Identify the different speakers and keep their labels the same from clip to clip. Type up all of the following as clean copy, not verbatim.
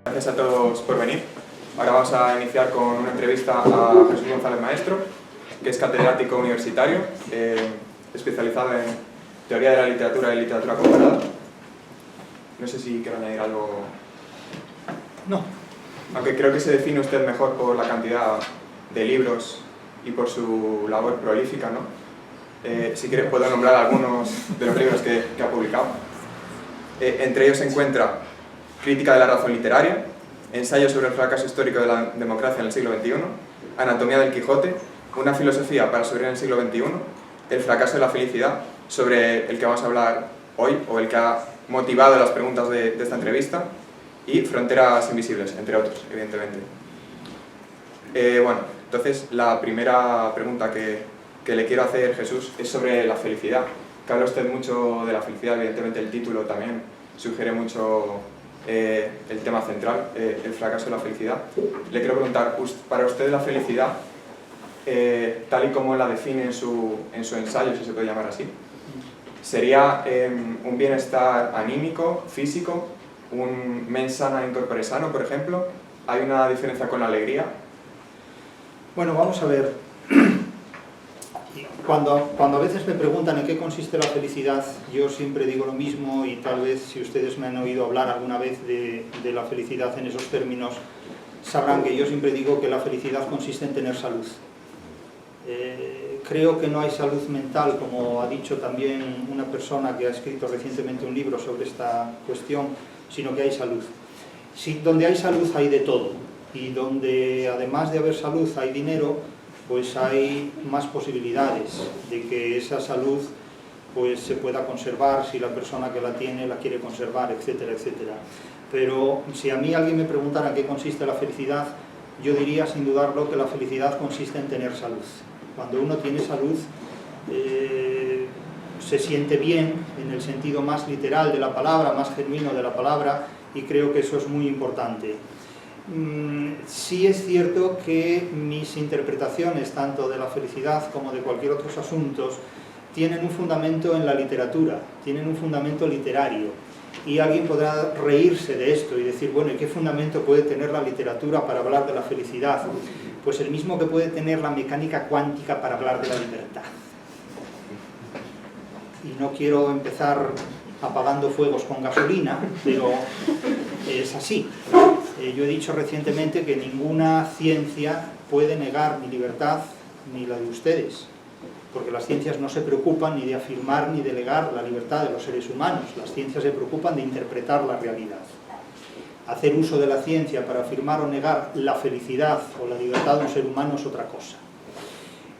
Speaker 1: Gracias a todos por venir. Ahora vamos a iniciar con una entrevista a Jesús González Maestro, que es catedrático universitario, especializado en teoría de la literatura y literatura comparada. No sé si quiero añadir algo.
Speaker 2: No.
Speaker 1: Aunque creo que se define usted mejor por la cantidad de libros y por su labor prolífica, ¿no? Si quiere puedo nombrar algunos de los libros que ha publicado. Entre ellos se encuentra Crítica de la razón literaria, Ensayo sobre el fracaso histórico de la democracia en el siglo XXI, Anatomía del Quijote, Una filosofía para sobrevivir en el siglo XXI, El fracaso de la felicidad, sobre el que vamos a hablar hoy, o el que ha motivado las preguntas de esta entrevista, y Fronteras invisibles, entre otros, evidentemente. Bueno, entonces la primera pregunta que le quiero hacer, Jesús, es sobre la felicidad. Que habla usted mucho de la felicidad, evidentemente el título también sugiere mucho el tema central, el fracaso de la felicidad. Le quiero preguntar, para usted la felicidad, tal y como la define en su ensayo, si se puede llamar así, ¿sería un bienestar anímico, físico, un mens sana in corpore sano, por ejemplo? ¿Hay una diferencia con la alegría?
Speaker 2: Bueno, vamos a ver. Cuando a veces me preguntan en qué consiste la felicidad, yo siempre digo lo mismo, y tal vez si ustedes me han oído hablar alguna vez de la felicidad en esos términos, sabrán que yo siempre digo que la felicidad consiste en tener salud. Creo que no hay salud mental, como ha dicho también una persona que ha escrito recientemente un libro sobre esta cuestión, sino que hay salud. Donde hay salud hay de todo, y donde además de haber salud hay dinero, pues hay más posibilidades de que esa salud pues se pueda conservar si la persona que la tiene la quiere conservar, etcétera, etcétera. Pero si a mí alguien me preguntara en qué consiste la felicidad, yo diría sin dudarlo que la felicidad consiste en tener salud. Cuando uno tiene salud, se siente bien en el sentido más literal de la palabra, más genuino de la palabra, y creo que eso es muy importante. Sí es cierto que mis interpretaciones, tanto de la felicidad como de cualquier otro asunto, tienen un fundamento en la literatura, tienen un fundamento literario. Y alguien podrá reírse de esto y decir, bueno, ¿y qué fundamento puede tener la literatura para hablar de la felicidad? Pues el mismo que puede tener la mecánica cuántica para hablar de la libertad. Y no quiero empezar apagando fuegos con gasolina, pero es así. Yo he dicho recientemente que ninguna ciencia puede negar mi libertad ni la de ustedes, porque las ciencias no se preocupan ni de afirmar ni de negar la libertad de los seres humanos. Las ciencias se preocupan de interpretar la realidad. Hacer uso de la ciencia para afirmar o negar la felicidad o la libertad de un ser humano es otra cosa.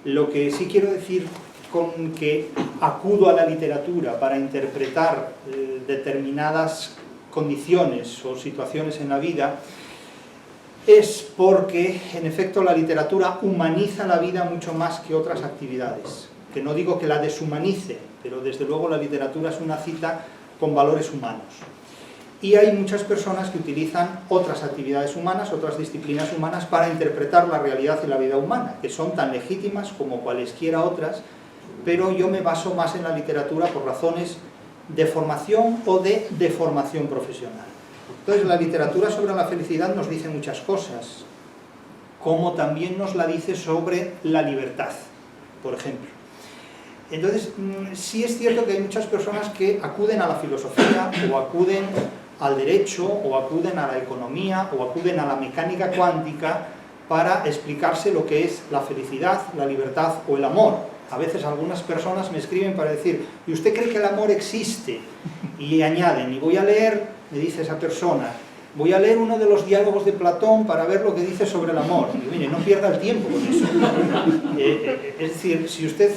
Speaker 2: Lo que sí quiero decir con que acudo a la literatura para interpretar determinadas condiciones o situaciones en la vida es porque, en efecto, la literatura humaniza la vida mucho más que otras actividades. Que no digo que la deshumanice, pero desde luego la literatura es una cita con valores humanos. Y hay muchas personas que utilizan otras actividades humanas, otras disciplinas humanas para interpretar la realidad y la vida humana, que son tan legítimas como cualesquiera otras, pero yo me baso más en la literatura por razones de formación o de deformación profesional. Entonces, la literatura sobre la felicidad nos dice muchas cosas, como también nos la dice sobre la libertad, por ejemplo. Entonces, sí es cierto que hay muchas personas que acuden a la filosofía, o acuden al derecho, o acuden a la economía, o acuden a la mecánica cuántica para explicarse lo que es la felicidad, la libertad o el amor. A veces algunas personas me escriben para decir, ¿y usted cree que el amor existe? Y añaden, y voy a leer, me dice esa persona, voy a leer uno de los diálogos de Platón para ver lo que dice sobre el amor. Y mire, no pierda el tiempo con eso. Es decir, si usted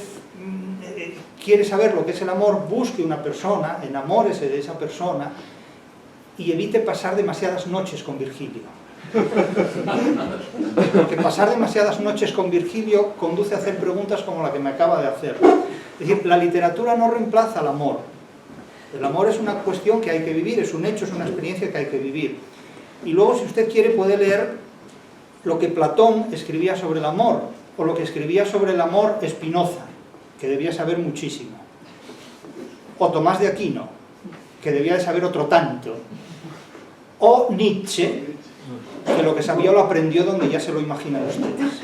Speaker 2: quiere saber lo que es el amor, busque una persona, enamórese de esa persona y evite pasar demasiadas noches con Virgilio. Porque pasar demasiadas noches con Virgilio conduce a hacer preguntas como la que me acaba de hacer. Es decir, la literatura no reemplaza al amor. El amor es una cuestión que hay que vivir, es un hecho, es una experiencia que hay que vivir. Y luego, si usted quiere, puede leer lo que Platón escribía sobre el amor, o lo que escribía sobre el amor Spinoza, que debía saber muchísimo, o Tomás de Aquino, que debía de saber otro tanto, o Nietzsche, que lo que sabía lo aprendió donde ya se lo imaginan ustedes.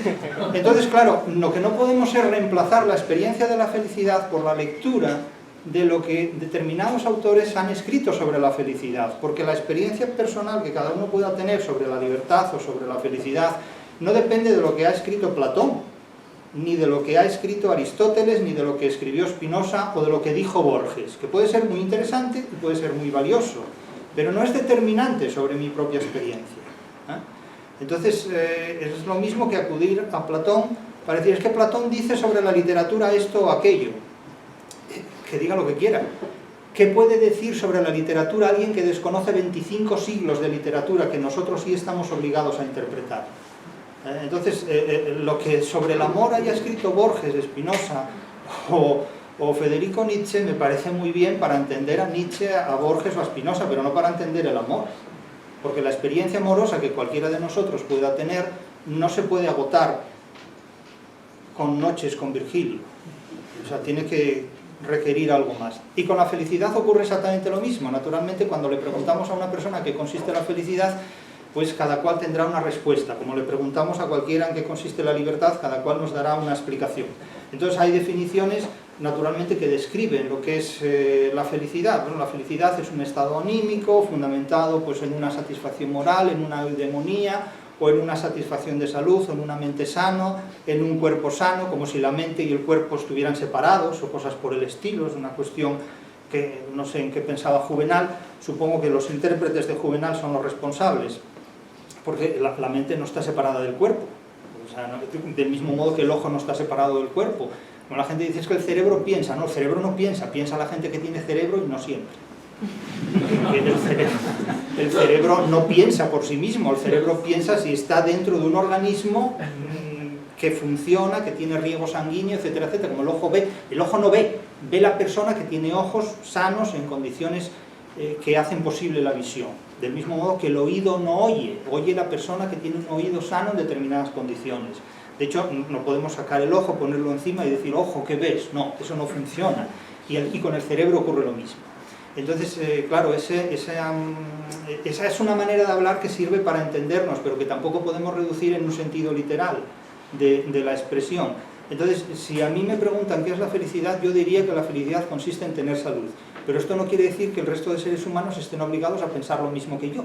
Speaker 2: Entonces, claro, lo que no podemos es reemplazar la experiencia de la felicidad por la lectura de lo que determinados autores han escrito sobre la felicidad, porque la experiencia personal que cada uno pueda tener sobre la libertad o sobre la felicidad no depende de lo que ha escrito Platón, ni de lo que ha escrito Aristóteles, ni de lo que escribió Spinoza o de lo que dijo Borges, que puede ser muy interesante y puede ser muy valioso, pero no es determinante sobre mi propia experiencia. Entonces, es lo mismo que acudir a Platón para decir, es que Platón dice sobre la literatura esto o aquello. Que diga lo que quiera. ¿Qué puede decir sobre la literatura alguien que desconoce 25 siglos de literatura que nosotros sí estamos obligados a interpretar? Entonces, lo que sobre el amor haya escrito Borges, Spinoza o Federico Nietzsche me parece muy bien para entender a Nietzsche, a Borges o a Spinoza, pero no para entender el amor. Porque la experiencia amorosa que cualquiera de nosotros pueda tener no se puede agotar con noches con Virgilio. O sea, tiene que requerir algo más. Y con la felicidad ocurre exactamente lo mismo. Naturalmente, cuando le preguntamos a una persona en qué consiste la felicidad, pues cada cual tendrá una respuesta. Como le preguntamos a cualquiera en qué consiste la libertad, cada cual nos dará una explicación. Entonces hay definiciones, naturalmente, que describen lo que es la felicidad. Bueno, la felicidad es un estado anímico fundamentado pues, en una satisfacción moral, en una eudemonía, o en una satisfacción de salud, o en una mente sano, en un cuerpo sano, como si la mente y el cuerpo estuvieran separados, o cosas por el estilo. Es una cuestión que no sé en qué pensaba Juvenal. Supongo que los intérpretes de Juvenal son los responsables, porque la mente no está separada del cuerpo. O sea, del mismo modo que el ojo no está separado del cuerpo. Como la gente dice, es que el cerebro piensa. No, el cerebro no piensa, piensa la gente que tiene cerebro y no siempre. El cerebro no piensa por sí mismo, el cerebro piensa si está dentro de un organismo que funciona, que tiene riego sanguíneo, etcétera, etcétera. Como el ojo ve, el ojo no ve, ve la persona que tiene ojos sanos en condiciones que hacen posible la visión. Del mismo modo que el oído no oye, oye la persona que tiene un oído sano en determinadas condiciones. De hecho, no podemos sacar el ojo, ponerlo encima y decir, ojo, ¿qué ves? No, eso no funciona. Y con el cerebro ocurre lo mismo. Entonces, claro, esa es una manera de hablar que sirve para entendernos, pero que tampoco podemos reducir en un sentido literal de la expresión. Entonces, si a mí me preguntan qué es la felicidad, yo diría que la felicidad consiste en tener salud. Pero esto no quiere decir que el resto de seres humanos estén obligados a pensar lo mismo que yo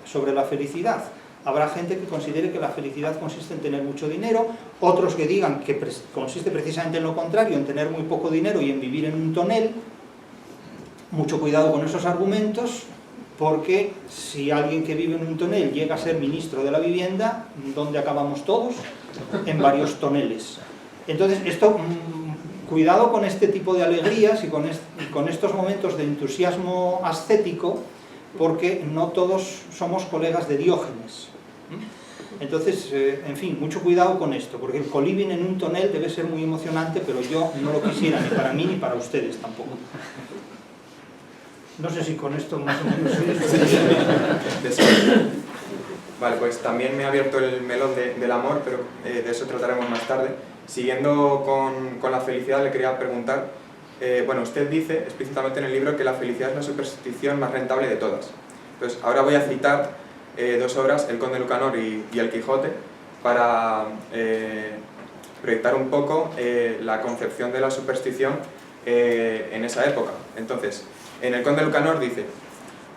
Speaker 2: sobre la felicidad. Habrá gente que considere que la felicidad consiste en tener mucho dinero, otros que digan que consiste precisamente en lo contrario, en tener muy poco dinero y en vivir en un tonel. Mucho cuidado con esos argumentos, porque si alguien que vive en un tonel llega a ser ministro de la vivienda, ¿dónde acabamos todos? En varios toneles. Entonces, cuidado con este tipo de alegrías y con estos momentos de entusiasmo ascético, porque no todos somos colegas de Diógenes. Entonces, en fin, mucho cuidado con esto, porque el coliving en un tonel debe ser muy emocionante, pero yo no lo quisiera ni para mí ni para ustedes tampoco. No sé si con esto más o menos...
Speaker 1: Vale, pues también me ha abierto el melón del amor, pero de eso trataremos más tarde. Siguiendo con la felicidad, le quería preguntar, bueno, usted dice explícitamente en el libro que la felicidad es la superstición más rentable de todas. Entonces, ahora voy a citar dos obras, El Conde Lucanor y El Quijote, para proyectar un poco la concepción de la superstición en esa época. Entonces, en El Conde Lucanor dice: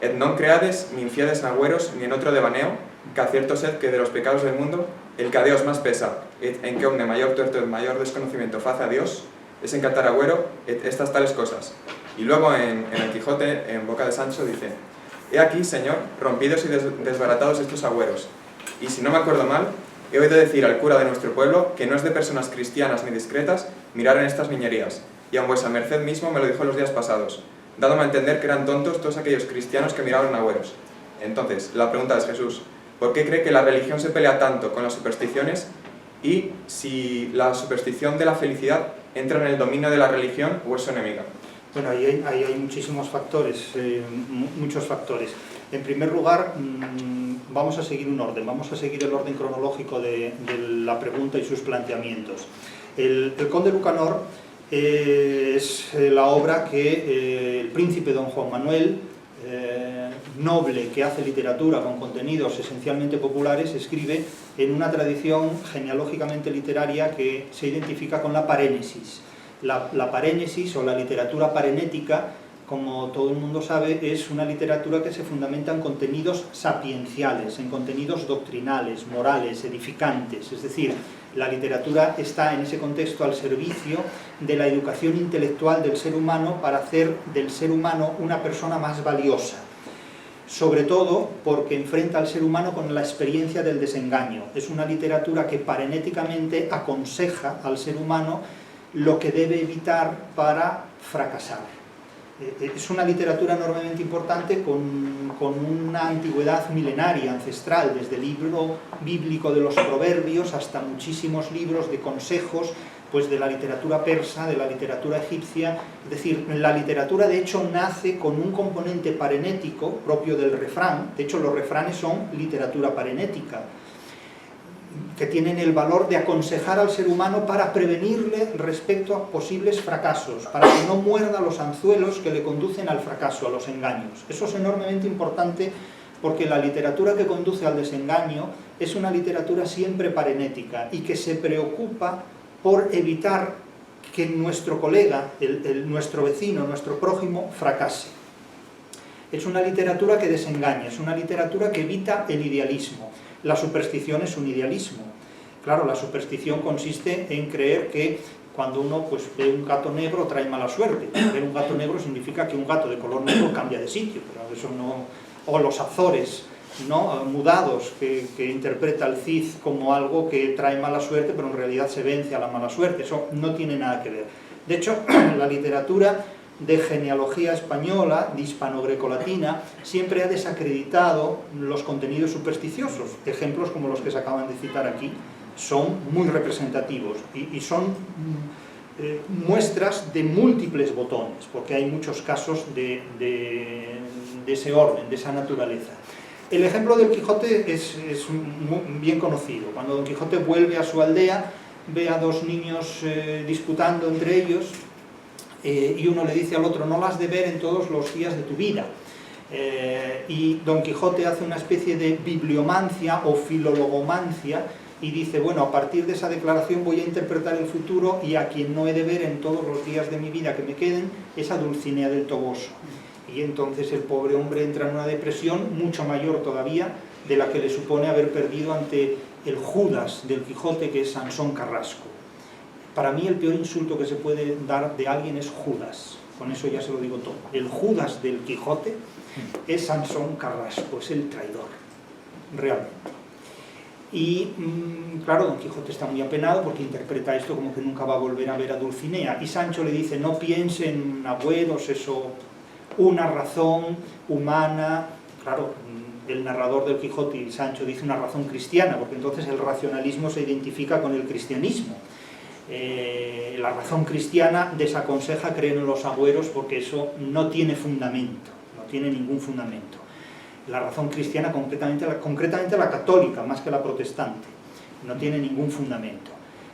Speaker 1: «Et non creades ni infiedes agüeros ni en otro devaneo, que acierto sed que de los pecados del mundo el que a Dios más pesa, en que onde mayor tuerto el mayor desconocimiento face a Dios, es encantar agüero estas tales cosas». Y luego en El Quijote, en boca de Sancho, dice: «He aquí, señor, rompidos y desbaratados estos agüeros, y si no me acuerdo mal, he oído decir al cura de nuestro pueblo que no es de personas cristianas ni discretas mirar en estas niñerías, y aun vuesa merced mismo me lo dijo los días pasados, dándome a entender que eran tontos todos aquellos cristianos que miraban agüeros». Entonces, la pregunta es, Jesús, ¿por qué cree que la religión se pelea tanto con las supersticiones? Y si la superstición de la felicidad entra en el dominio de la religión o es su enemiga.
Speaker 2: Bueno, ahí hay muchísimos factores, muchos factores. En primer lugar, vamos a seguir un orden, vamos a seguir el orden cronológico de la pregunta y sus planteamientos. El Conde Lucanor es la obra que el príncipe don Juan Manuel noble que hace literatura con contenidos esencialmente populares, escribe en una tradición genealógicamente literaria que se identifica con la parénesis. La parénesis o la literatura parenética, como todo el mundo sabe, es una literatura que se fundamenta en contenidos sapienciales, en contenidos doctrinales, morales, edificantes. Es decir, la literatura está en ese contexto al servicio de la educación intelectual del ser humano para hacer del ser humano una persona más valiosa. Sobre todo porque enfrenta al ser humano con la experiencia del desengaño. Es una literatura que parenéticamente aconseja al ser humano lo que debe evitar para fracasar. Es una literatura enormemente importante con una antigüedad milenaria, ancestral, desde el libro bíblico de los Proverbios hasta muchísimos libros de consejos, pues de la literatura persa, de la literatura egipcia. Es decir, la literatura de hecho nace con un componente parenético propio del refrán. De hecho, los refranes son literatura parenética, que tienen el valor de aconsejar al ser humano para prevenirle respecto a posibles fracasos, para que no muerda los anzuelos que le conducen al fracaso, a los engaños. Eso es enormemente importante porque la literatura que conduce al desengaño es una literatura siempre parenética y que se preocupa por evitar que nuestro colega, nuestro vecino, nuestro prójimo, fracase. Es una literatura que desengaña, es una literatura que evita el idealismo. La superstición es un idealismo. Claro, la superstición consiste en creer que cuando uno pues, ve un gato negro trae mala suerte. Ver un gato negro significa que un gato de color negro cambia de sitio, pero eso no... O los Azores, ¿no? Mudados, que interpreta el Cid como algo que trae mala suerte, pero en realidad se vence a la mala suerte. Eso no tiene nada que ver. De hecho, la literatura de genealogía española, de hispano-grecolatina, siempre ha desacreditado los contenidos supersticiosos. Ejemplos como los que se acaban de citar aquí son muy representativos y son muestras de múltiples botones, porque hay muchos casos de ese orden, de esa naturaleza. El ejemplo del Quijote es muy bien conocido. Cuando Don Quijote vuelve a su aldea, ve a dos niños disputando entre ellos, y uno le dice al otro, no lo has de ver en todos los días de tu vida. Y Don Quijote hace una especie de bibliomancia o filologomancia y dice, bueno, a partir de esa declaración voy a interpretar el futuro y a quien no he de ver en todos los días de mi vida que me queden es a Dulcinea del Toboso. Y entonces el pobre hombre entra en una depresión mucho mayor todavía de la que le supone haber perdido ante el Judas del Quijote, que es Sansón Carrasco. Para mí el peor insulto que se puede dar de alguien es Judas, con eso ya se lo digo todo. El Judas del Quijote es Sansón Carrasco, es el traidor, realmente. Y claro, Don Quijote está muy apenado porque interpreta esto como que nunca va a volver a ver a Dulcinea. Y Sancho le dice, no piense en agüeros, eso, una razón humana. Claro, el narrador del Quijote y Sancho dice una razón cristiana, porque entonces el racionalismo se identifica con el cristianismo. La razón cristiana desaconseja creer en los agüeros porque eso no tiene fundamento, no tiene ningún fundamento. La razón cristiana, concretamente la católica, más que la protestante, no tiene ningún fundamento.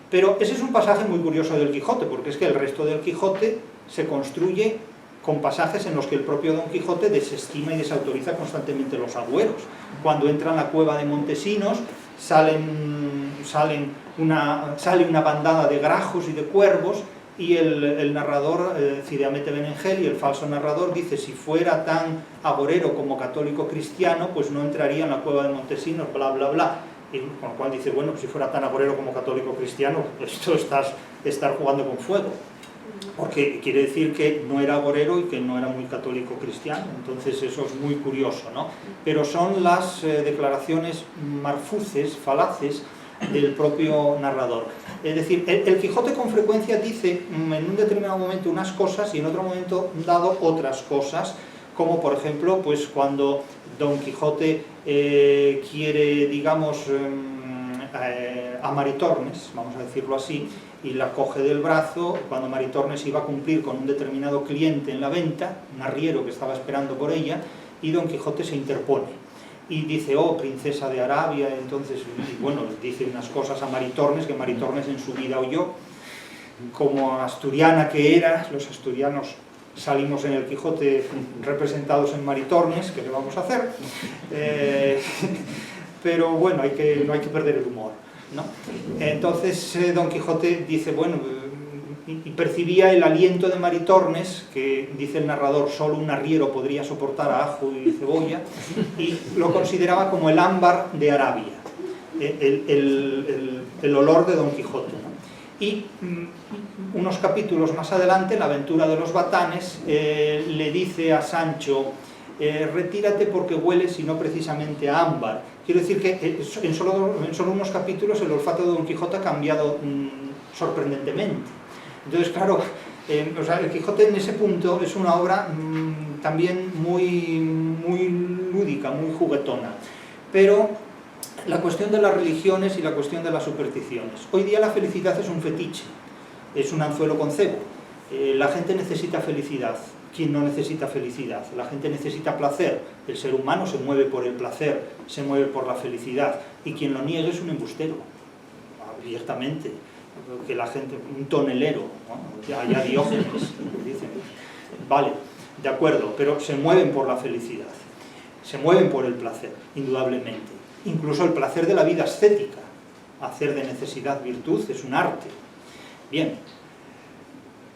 Speaker 2: Pero ese es un pasaje muy curioso del Quijote, porque es que el resto del Quijote se construye con pasajes en los que el propio Don Quijote desestima y desautoriza constantemente los agüeros. Cuando entra en la cueva de Montesinos, sale una bandada de grajos y de cuervos, y el narrador, Cide Hamete Benengeli, el falso narrador, dice, si fuera tan agorero como católico cristiano, pues no entraría en la cueva de Montesinos, bla, bla, bla. Y con lo cual dice, bueno, pues si fuera tan agorero como católico cristiano, esto estar jugando con fuego. Porque quiere decir que no era agorero y que no era muy católico cristiano. Entonces eso es muy curioso, ¿no? Pero son las declaraciones marfuces, falaces, del propio narrador. Es decir, el Quijote con frecuencia dice en un determinado momento unas cosas y en otro momento dado otras cosas, como por ejemplo, pues cuando Don Quijote quiere, digamos, a Maritornes, vamos a decirlo así, y la coge del brazo, cuando Maritornes iba a cumplir con un determinado cliente en la venta, un arriero que estaba esperando por ella, y Don Quijote se interpone. Y dice, oh, princesa de Arabia, entonces, y bueno, dice unas cosas a Maritornes que Maritornes en su vida oyó. Como asturiana que era, los asturianos salimos en el Quijote representados en Maritornes, ¿qué le vamos a hacer? Pero bueno, no hay que perder el humor, ¿no? Entonces Don Quijote dice, bueno, y percibía el aliento de Maritornes, que dice el narrador, solo un arriero podría soportar a ajo y cebolla, y lo consideraba como el ámbar de Arabia, el olor de Don Quijote, ¿no? Y unos capítulos más adelante, la aventura de los batanes, le dice a Sancho, retírate porque hueles y no precisamente a ámbar. Quiero decir que en solo unos capítulos el olfato de Don Quijote ha cambiado sorprendentemente. Entonces, claro, o sea, el Quijote en ese punto es una obra también muy lúdica, muy juguetona. Pero la cuestión de las religiones y la cuestión de las supersticiones. Hoy día la felicidad es un fetiche, es un anzuelo con cebo. La gente necesita felicidad. ¿Quién no necesita felicidad? La gente necesita placer. El ser humano se mueve por el placer, se mueve por la felicidad. Y quien lo niegue es un embustero, abiertamente. Que la gente, un tonelero, ¿no? Ya Diógenes, dicen. Vale, de acuerdo, pero se mueven por la felicidad, se mueven por el placer, indudablemente. Incluso el placer de la vida ascética, hacer de necesidad virtud, es un arte. Bien,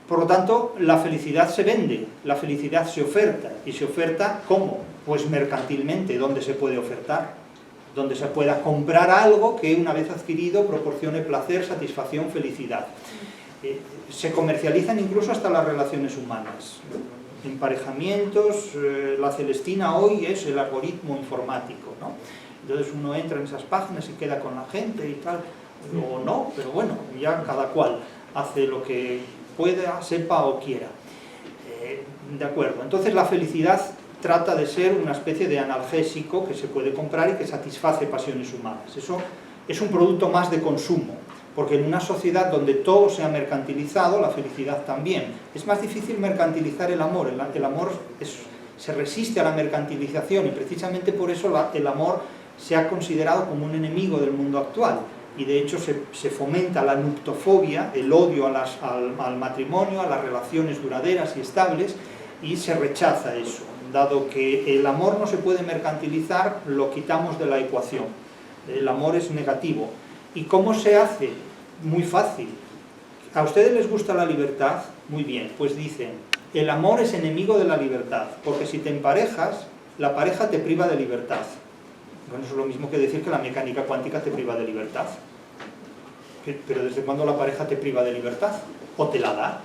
Speaker 2: por lo tanto, la felicidad se vende, la felicidad se oferta, y se oferta ¿cómo? Pues mercantilmente. ¿Dónde se puede ofertar? Donde se pueda comprar algo que una vez adquirido proporcione placer, satisfacción, felicidad. Se comercializan incluso hasta las relaciones humanas. Emparejamientos, la Celestina hoy es el algoritmo informático, ¿no? Entonces uno entra en esas páginas y queda con la gente y tal, o no, pero bueno, ya cada cual hace lo que pueda, sepa o quiera. De acuerdo, entonces la felicidad trata de ser una especie de analgésico que se puede comprar y que satisface pasiones humanas. Eso es un producto más de consumo, porque en una sociedad donde todo se ha mercantilizado, la felicidad también. Es más difícil mercantilizar el amor. El amor se resiste a la mercantilización y precisamente por eso el amor se ha considerado como un enemigo del mundo actual. Y de hecho se fomenta la nuptofobia, el odio al matrimonio, a las relaciones duraderas y estables, y se rechaza eso. Dado que el amor no se puede mercantilizar, lo quitamos de la ecuación. El amor es negativo. ¿Y cómo se hace? Muy fácil. ¿A ustedes les gusta la libertad? Muy bien, pues dicen, el amor es enemigo de la libertad, porque si te emparejas, la pareja te priva de libertad. Bueno, eso es lo mismo que decir que la mecánica cuántica te priva de libertad. Pero ¿desde cuándo la pareja te priva de libertad? ¿O te la da?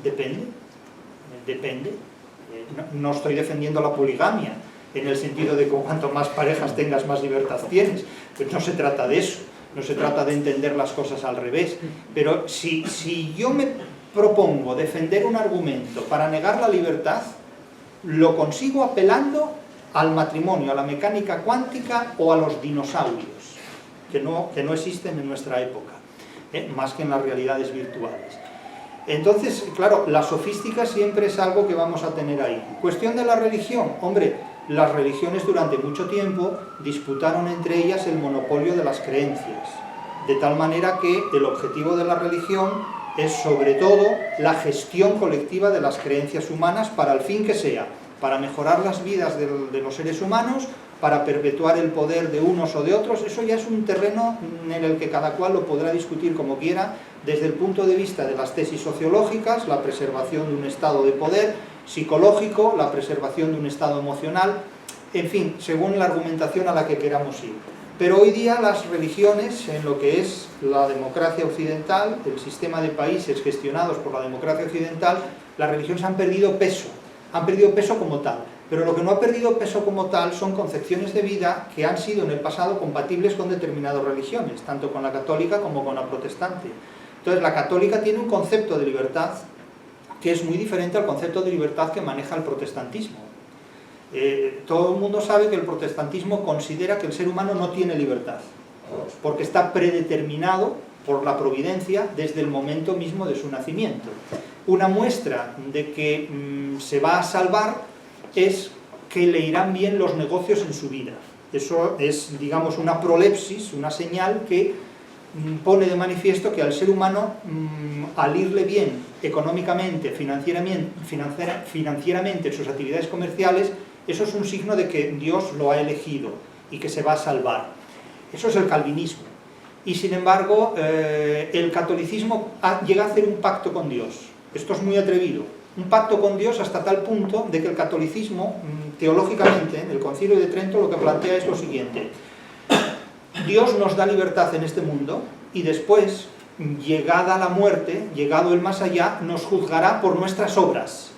Speaker 2: Depende. Depende. No estoy defendiendo la poligamia, en el sentido de que cuanto más parejas tengas, más libertad tienes. Pues no se trata de eso, no se trata de entender las cosas al revés. Pero si yo me propongo defender un argumento para negar la libertad, lo consigo apelando al matrimonio, a la mecánica cuántica o a los dinosaurios, que no existen en nuestra época, más que en las realidades virtuales. Entonces, claro, la sofística siempre es algo que vamos a tener ahí. Cuestión de la religión. Hombre, las religiones durante mucho tiempo disputaron entre ellas el monopolio de las creencias, de tal manera que el objetivo de la religión es sobre todo la gestión colectiva de las creencias humanas para el fin que sea, para mejorar las vidas de los seres humanos, para perpetuar el poder de unos o de otros. Eso ya es un terreno en el que cada cual lo podrá discutir como quiera, desde el punto de vista de las tesis sociológicas, la preservación de un estado de poder, psicológico, la preservación de un estado emocional, en fin, según la argumentación a la que queramos ir. Pero hoy día las religiones, en lo que es la democracia occidental, el sistema de países gestionados por la democracia occidental, las religiones han perdido peso como tal. Pero lo que no ha perdido peso como tal son concepciones de vida que han sido en el pasado compatibles con determinadas religiones, tanto con la católica como con la protestante. Entonces la católica tiene un concepto de libertad que es muy diferente al concepto de libertad que maneja el protestantismo. Todo el mundo sabe que el protestantismo considera que el ser humano no tiene libertad, porque está predeterminado por la providencia desde el momento mismo de su nacimiento. Una muestra de que se va a salvar es que le irán bien los negocios en su vida. Eso es, digamos, una prolepsis, una señal que pone de manifiesto que al ser humano, al irle bien económicamente, financieramente en sus actividades comerciales, eso es un signo de que Dios lo ha elegido y que se va a salvar. Eso es el calvinismo. Y sin embargo, el catolicismo llega a hacer un pacto con Dios. Esto es muy atrevido. Un pacto con Dios hasta tal punto de que el catolicismo, teológicamente, el Concilio de Trento lo que plantea es lo siguiente: Dios nos da libertad en este mundo y después, llegada la muerte, llegado el más allá, nos juzgará por nuestras obras.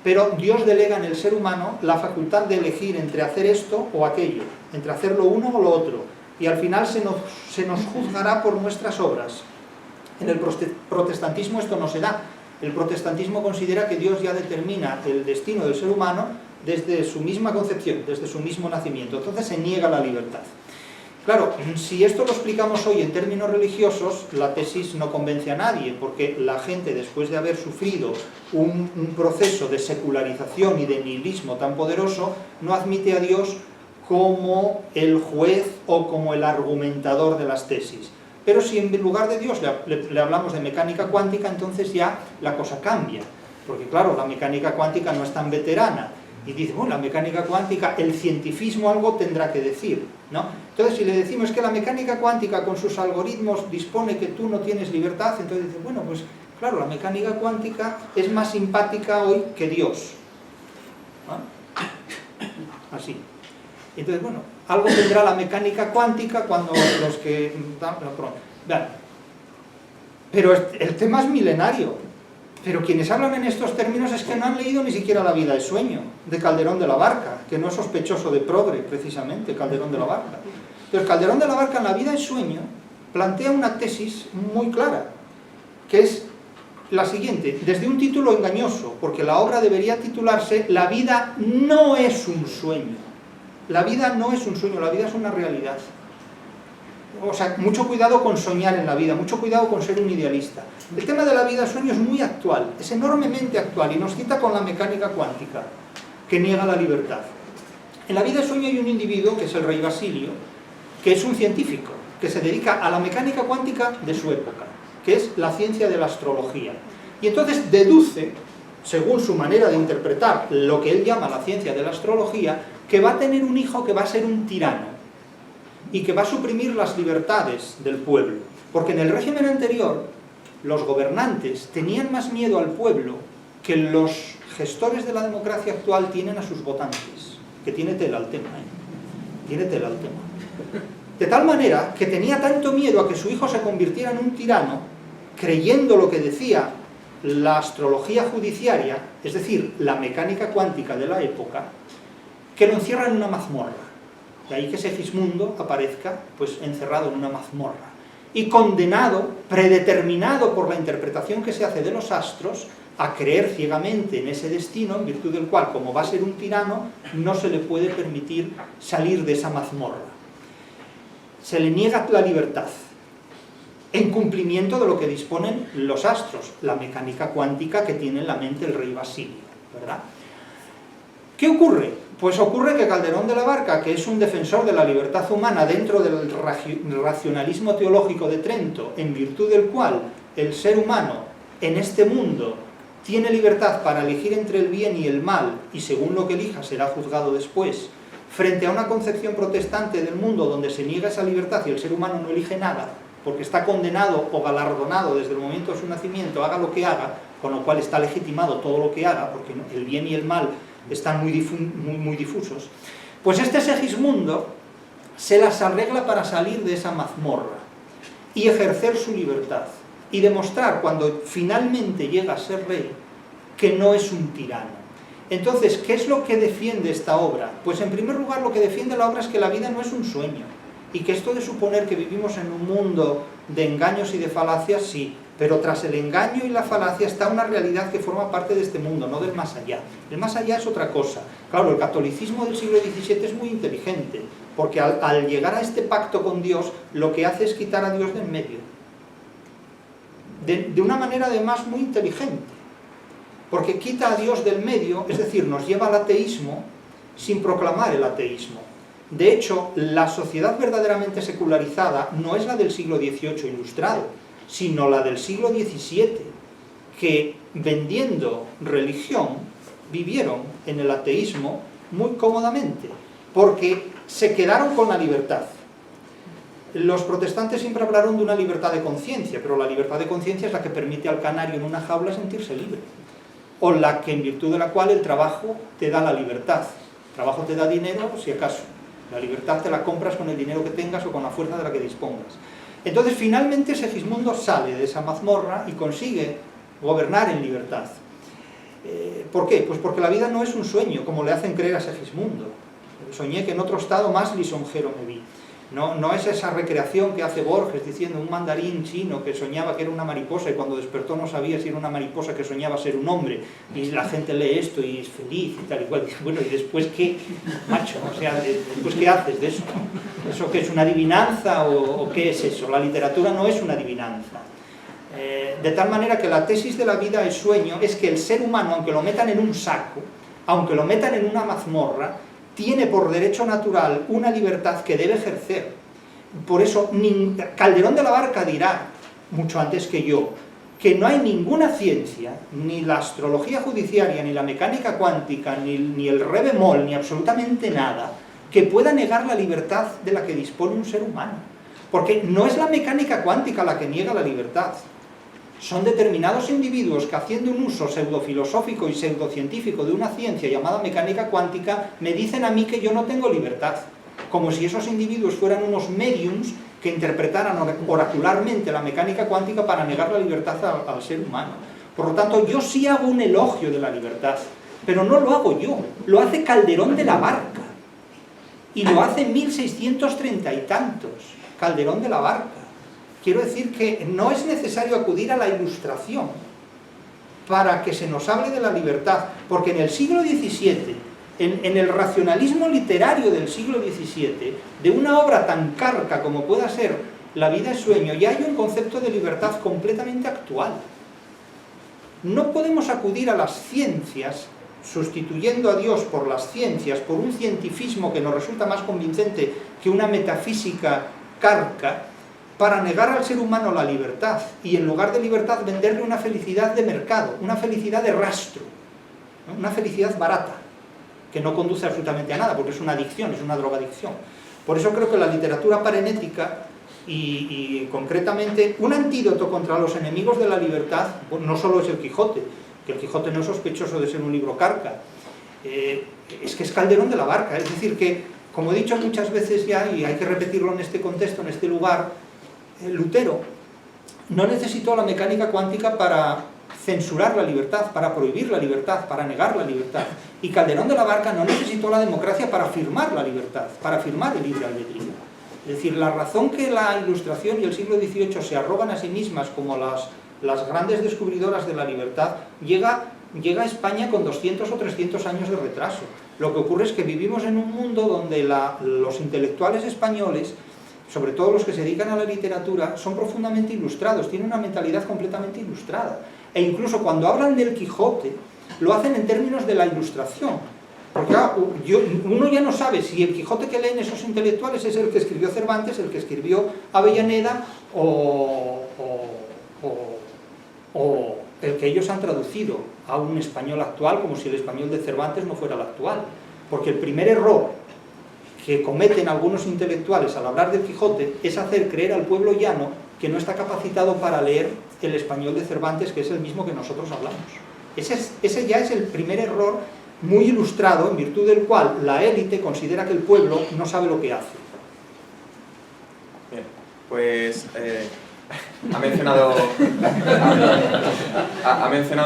Speaker 2: Pero Dios delega en el ser humano la facultad de elegir entre hacer esto o aquello, entre hacer lo uno o lo otro. Y al final se nos juzgará por nuestras obras. En el protestantismo esto no se da. El protestantismo considera que Dios ya determina el destino del ser humano desde su misma concepción, desde su mismo nacimiento. Entonces se niega la libertad. Claro, si esto lo explicamos hoy en términos religiosos, la tesis no convence a nadie, porque la gente, después de haber sufrido un proceso de secularización y de nihilismo tan poderoso, no admite a Dios como el juez o como el argumentador de las tesis. Pero si en lugar de Dios le hablamos de mecánica cuántica, entonces ya la cosa cambia. Porque claro, la mecánica cuántica no es tan veterana. Y dice, bueno, la mecánica cuántica, el cientifismo algo tendrá que decir, ¿no? Entonces si le decimos que la mecánica cuántica con sus algoritmos dispone que tú no tienes libertad, entonces dice, bueno, pues claro, la mecánica cuántica es más simpática hoy que Dios, ¿no? Así. Entonces, bueno, algo tendrá la mecánica cuántica cuando los que... Pero el tema es milenario. Pero quienes hablan en estos términos es que no han leído ni siquiera La vida es sueño, de Calderón de la Barca, que no es sospechoso de progre, precisamente, Calderón de la Barca. Entonces, Calderón de la Barca en La vida es sueño plantea una tesis muy clara, que es la siguiente, desde un título engañoso, porque la obra debería titularse La vida no es un sueño. La vida no es un sueño, la vida es una realidad. O sea, mucho cuidado con soñar en la vida, mucho cuidado con ser un idealista. El tema de la vida-sueño es muy actual, es enormemente actual, y nos cita con la mecánica cuántica, que niega la libertad. En La vida-sueño hay un individuo, que es el rey Basilio, que es un científico, que se dedica a la mecánica cuántica de su época, que es la ciencia de la astrología. Y entonces deduce, según su manera de interpretar lo que él llama la ciencia de la astrología, que va a tener un hijo que va a ser un tirano y que va a suprimir las libertades del pueblo. Porque en el régimen anterior, los gobernantes tenían más miedo al pueblo que los gestores de la democracia actual tienen a sus votantes. Que tiene tela el tema, ¿eh? Tiene tela el tema. De tal manera que tenía tanto miedo a que su hijo se convirtiera en un tirano, creyendo lo que decía la astrología judiciaria, es decir, la mecánica cuántica de la época, que lo encierran en una mazmorra. De ahí que Segismundo aparezca pues encerrado en una mazmorra y condenado, predeterminado por la interpretación que se hace de los astros, a creer ciegamente en ese destino, en virtud del cual, como va a ser un tirano, no se le puede permitir salir de esa mazmorra. Se le niega la libertad, en cumplimiento de lo que disponen los astros, la mecánica cuántica que tiene en la mente el rey Basilio, ¿verdad? ¿Qué ocurre? Pues ocurre que Calderón de la Barca, que es un defensor de la libertad humana dentro del racionalismo teológico de Trento, en virtud del cual el ser humano en este mundo tiene libertad para elegir entre el bien y el mal, y según lo que elija será juzgado después, frente a una concepción protestante del mundo donde se niega esa libertad y el ser humano no elige nada, porque está condenado o galardonado desde el momento de su nacimiento, haga lo que haga, con lo cual está legitimado todo lo que haga, porque el bien y el mal están muy difusos, pues este Segismundo se las arregla para salir de esa mazmorra y ejercer su libertad y demostrar, cuando finalmente llega a ser rey, que no es un tirano. Entonces, ¿qué es lo que defiende esta obra? Pues en primer lugar lo que defiende la obra es que la vida no es un sueño, y que esto de suponer que vivimos en un mundo de engaños y de falacias, sí, pero tras el engaño y la falacia está una realidad que forma parte de este mundo, no del más allá. El más allá es otra cosa. Claro, el catolicismo del siglo XVII es muy inteligente, porque al llegar a este pacto con Dios, lo que hace es quitar a Dios del medio. De una manera además muy inteligente, porque quita a Dios del medio, es decir, nos lleva al ateísmo sin proclamar el ateísmo. De hecho, la sociedad verdaderamente secularizada no es la del siglo XVIII ilustrado, sino la del siglo XVII, que vendiendo religión vivieron en el ateísmo muy cómodamente, porque se quedaron con la libertad. Los protestantes siempre hablaron de una libertad de conciencia, pero la libertad de conciencia es la que permite al canario en una jaula sentirse libre, o la que en virtud de la cual el trabajo te da la libertad. El trabajo te da dinero, si acaso. La libertad te la compras con el dinero que tengas o con la fuerza de la que dispongas. Entonces, finalmente, Segismundo sale de esa mazmorra y consigue gobernar en libertad. ¿Por qué? Pues porque la vida no es un sueño, como le hacen creer a Segismundo. Soñé que en otro estado más lisonjero me vi. No es esa recreación que hace Borges diciendo un mandarín chino que soñaba que era una mariposa y cuando despertó no sabía si era una mariposa que soñaba ser un hombre, y la gente lee esto y es feliz y tal y cual. Bueno, ¿y después qué, macho? O sea, ¿después qué haces de eso? ¿Eso qué es, una adivinanza o qué es eso? La literatura no es una adivinanza. De tal manera que la tesis de la vida es sueño, es que el ser humano, aunque lo metan en un saco, aunque lo metan en una mazmorra, tiene por derecho natural una libertad que debe ejercer. Por eso Calderón de la Barca dirá, mucho antes que yo, que no hay ninguna ciencia, ni la astrología judiciaria, ni la mecánica cuántica, ni el re bemol, ni absolutamente nada, que pueda negar la libertad de la que dispone un ser humano. Porque no es la mecánica cuántica la que niega la libertad. Son determinados individuos que, haciendo un uso pseudofilosófico y pseudocientífico de una ciencia llamada mecánica cuántica, me dicen a mí que yo no tengo libertad, como si esos individuos fueran unos mediums que interpretaran oracularmente la mecánica cuántica para negar la libertad al ser humano. Por lo tanto, yo sí hago un elogio de la libertad, pero no lo hago yo, lo hace Calderón de la Barca, y lo hace en 1630 y tantos, Calderón de la Barca. Quiero decir que no es necesario acudir a la Ilustración para que se nos hable de la libertad, porque en el siglo XVII, en el racionalismo literario del siglo XVII, de una obra tan carca como pueda ser La vida es sueño, ya hay un concepto de libertad completamente actual. No podemos acudir a las ciencias, sustituyendo a Dios por las ciencias, por un cientifismo que nos resulta más convincente que una metafísica carca, para negar al ser humano la libertad y en lugar de libertad venderle una felicidad de mercado, una felicidad de rastro, ¿no? Una felicidad barata, que no conduce absolutamente a nada, porque es una adicción, es una drogadicción. Por eso creo que la literatura parenética y concretamente un antídoto contra los enemigos de la libertad, no solo es el Quijote, que el Quijote no es sospechoso de ser un libro carca, es que es Calderón de la Barca, es decir que, como he dicho muchas veces ya, y hay que repetirlo en este contexto, en este lugar, Lutero no necesitó la mecánica cuántica para censurar la libertad, para prohibir la libertad, para negar la libertad. Y Calderón de la Barca no necesitó la democracia para afirmar la libertad, para afirmar el libre albedrío. Es decir, la razón que la Ilustración y el siglo XVIII se arrogan a sí mismas como las grandes descubridoras de la libertad, llega a España con 200 o 300 años de retraso. Lo que ocurre es que vivimos en un mundo donde los intelectuales españoles, sobre todo los que se dedican a la literatura, son profundamente ilustrados, tienen una mentalidad completamente ilustrada. E incluso cuando hablan del Quijote, lo hacen en términos de la Ilustración. Porque uno ya no sabe si el Quijote que leen esos intelectuales es el que escribió Cervantes, el que escribió Avellaneda o el que ellos han traducido a un español actual, como si el español de Cervantes no fuera el actual. Porque el primer error que cometen algunos intelectuales al hablar del Quijote es hacer creer al pueblo llano que no está capacitado para leer el español de Cervantes, que es el mismo que nosotros hablamos. Ese ya es el primer error muy ilustrado, en virtud del cual la élite considera que el pueblo no sabe lo que hace.
Speaker 1: Bien, pues ha mencionado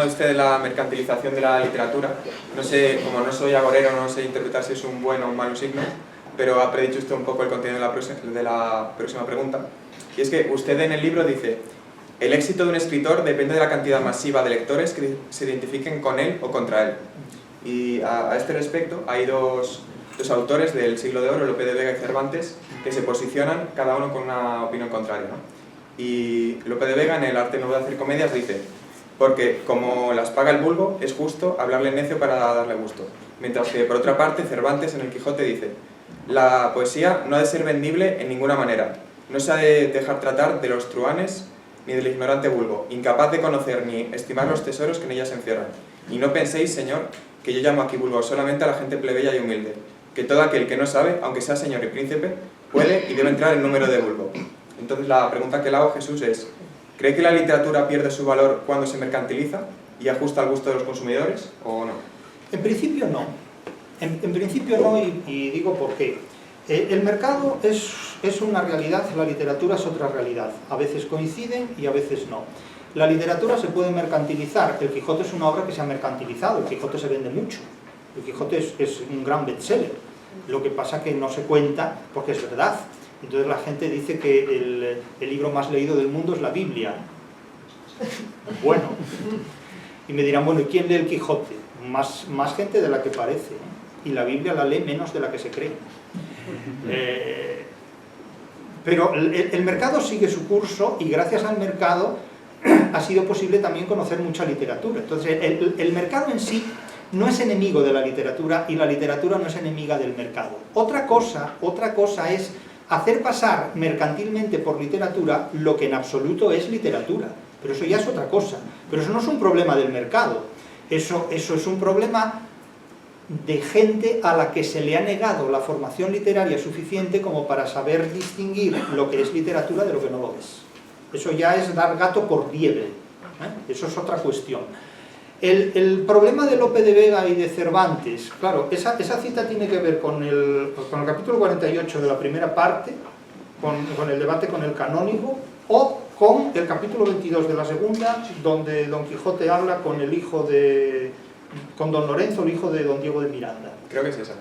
Speaker 1: usted la mercantilización de la literatura. No sé, como no soy agorero, no sé interpretar si es un buen o un mal signo, pero ha predicho usted un poco el contenido de la próxima pregunta. Y es que usted en el libro dice: el éxito de un escritor depende de la cantidad masiva de lectores que se identifiquen con él o contra él. Y a este respecto hay dos autores del siglo de oro, Lope de Vega y Cervantes, que se posicionan cada uno con una opinión contraria, ¿no? Y Lope de Vega en El arte nuevo de hacer comedias dice: porque como las paga el vulgo, es justo hablarle necio para darle gusto. Mientras que por otra parte Cervantes en el Quijote dice: La poesía no ha de ser vendible en ninguna manera. No se ha de dejar tratar de los truhanes ni del ignorante vulgo, incapaz de conocer ni estimar los tesoros que en ella se encierran. Y no penséis, señor, que yo llamo aquí vulgo solamente a la gente plebeya y humilde, que todo aquel que no sabe, aunque sea señor y príncipe, puede y debe entrar en número de vulgo. Entonces la pregunta que le hago a Jesús es, ¿cree que la literatura pierde su valor cuando se mercantiliza y ajusta al gusto de los consumidores o no?
Speaker 2: En principio no. En principio no, y digo por qué. El mercado es una realidad, la literatura es otra realidad. A veces coinciden y a veces no. La literatura se puede mercantilizar. El Quijote es una obra que se ha mercantilizado. El Quijote se vende mucho. El Quijote es un gran bestseller. Lo que pasa que no se cuenta porque es verdad. Entonces la gente dice que el libro más leído del mundo es la Biblia. Bueno. Y me dirán, bueno, ¿y quién lee el Quijote? Más gente de la que parece. Y la Biblia la lee menos de la que se cree. Pero el mercado sigue su curso y gracias al mercado ha sido posible también conocer mucha literatura. Entonces el mercado en sí no es enemigo de la literatura y la literatura no es enemiga del mercado. Otra cosa es hacer pasar mercantilmente por literatura lo que en absoluto es literatura. Pero eso ya es otra cosa. Pero eso no es un problema del mercado. Eso es un problema de gente a la que se le ha negado la formación literaria suficiente como para saber distinguir lo que es literatura de lo que no lo es. Eso ya es dar gato por liebre. Eso es otra cuestión. El problema de Lope de Vega y de Cervantes, claro, esa cita tiene que ver con el capítulo 48 de la primera parte, con el debate con el canónigo, o con el capítulo 22 de la segunda, donde Don Quijote habla con Don Lorenzo, el hijo de Don Diego de Miranda.
Speaker 1: Creo que es esa.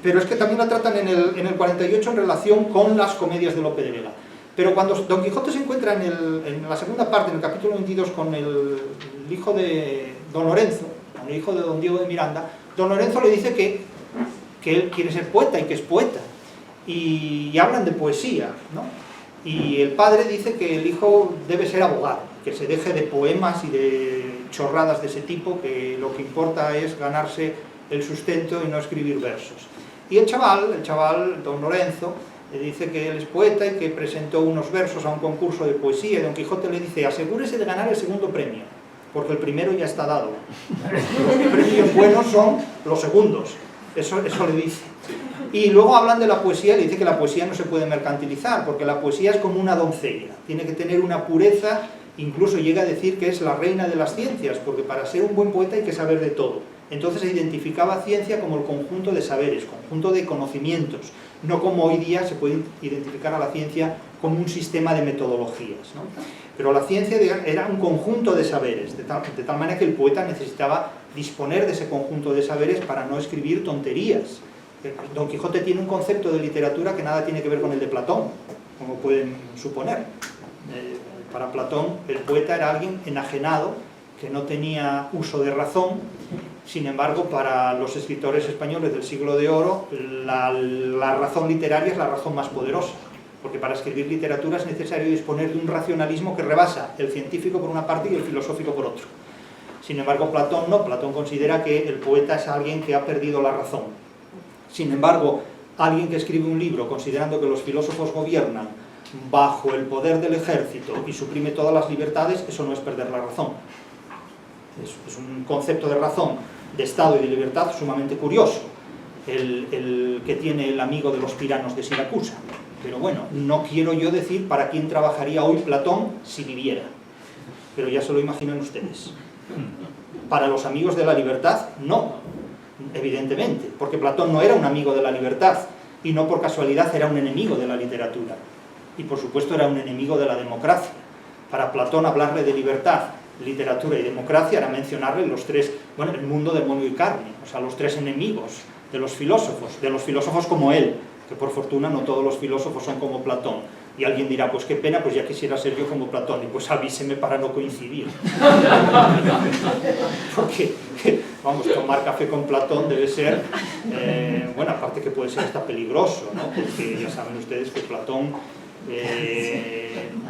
Speaker 2: Pero es que también la tratan en el 48 en relación con las comedias de Lope de Vega. Pero cuando Don Quijote se encuentra en la segunda parte, en el capítulo 22, con el hijo de Don Lorenzo, con el hijo de Don Diego de Miranda, Don Lorenzo le dice que él quiere ser poeta y que es poeta. Y hablan de poesía, ¿no? Y el padre dice que el hijo debe ser abogado, que se deje de poemas y de chorradas de ese tipo, que lo que importa es ganarse el sustento y no escribir versos. Y el chaval, Don Lorenzo, le dice que él es poeta y que presentó unos versos a un concurso de poesía, y Don Quijote le dice, asegúrese de ganar el segundo premio, porque el primero ya está dado. Los premios buenos son los segundos, eso le dice. Y luego hablan de la poesía, le dice que la poesía no se puede mercantilizar, porque la poesía es como una doncella, tiene que tener una pureza, incluso llega a decir que es la reina de las ciencias, porque para ser un buen poeta hay que saber de todo. Entonces se identificaba ciencia como el conjunto de saberes, conjunto de conocimientos, no como hoy día se puede identificar a la ciencia como un sistema de metodologías, ¿no? Pero la ciencia era un conjunto de saberes, de tal manera que el poeta necesitaba disponer de ese conjunto de saberes para no escribir tonterías. Don Quijote tiene un concepto de literatura que nada tiene que ver con el de Platón, como pueden suponer. Para Platón, el poeta era alguien enajenado, que no tenía uso de razón. Sin embargo, para los escritores españoles del siglo de oro, la razón literaria es la razón más poderosa, porque para escribir literatura es necesario disponer de un racionalismo que rebasa el científico por una parte y el filosófico por otro. Sin embargo, Platón no. Platón considera que el poeta es alguien que ha perdido la razón. Sin embargo, alguien que escribe un libro considerando que los filósofos gobiernan bajo el poder del ejército y suprime todas las libertades, eso no es perder la razón. Es un concepto de razón, de Estado y de libertad sumamente curioso, el que tiene el amigo de los tiranos de Siracusa. Pero bueno, no quiero yo decir para quién trabajaría hoy Platón si viviera, pero ya se lo imaginan ustedes. Para los amigos de la libertad, no, evidentemente, porque Platón no era un amigo de la libertad y no por casualidad era un enemigo de la literatura, y por supuesto era un enemigo de la democracia. Para Platón hablarle de libertad, literatura y democracia era mencionarle los tres, bueno, el mundo del mono y carne, o sea, los tres enemigos de los filósofos como él, que por fortuna no todos los filósofos son como Platón. Y alguien dirá, pues qué pena, pues ya quisiera ser yo como Platón, y pues avíseme para no coincidir. Porque, vamos, tomar café con Platón debe ser, bueno, aparte que puede ser hasta peligroso, ¿no? Porque ya saben ustedes que Platón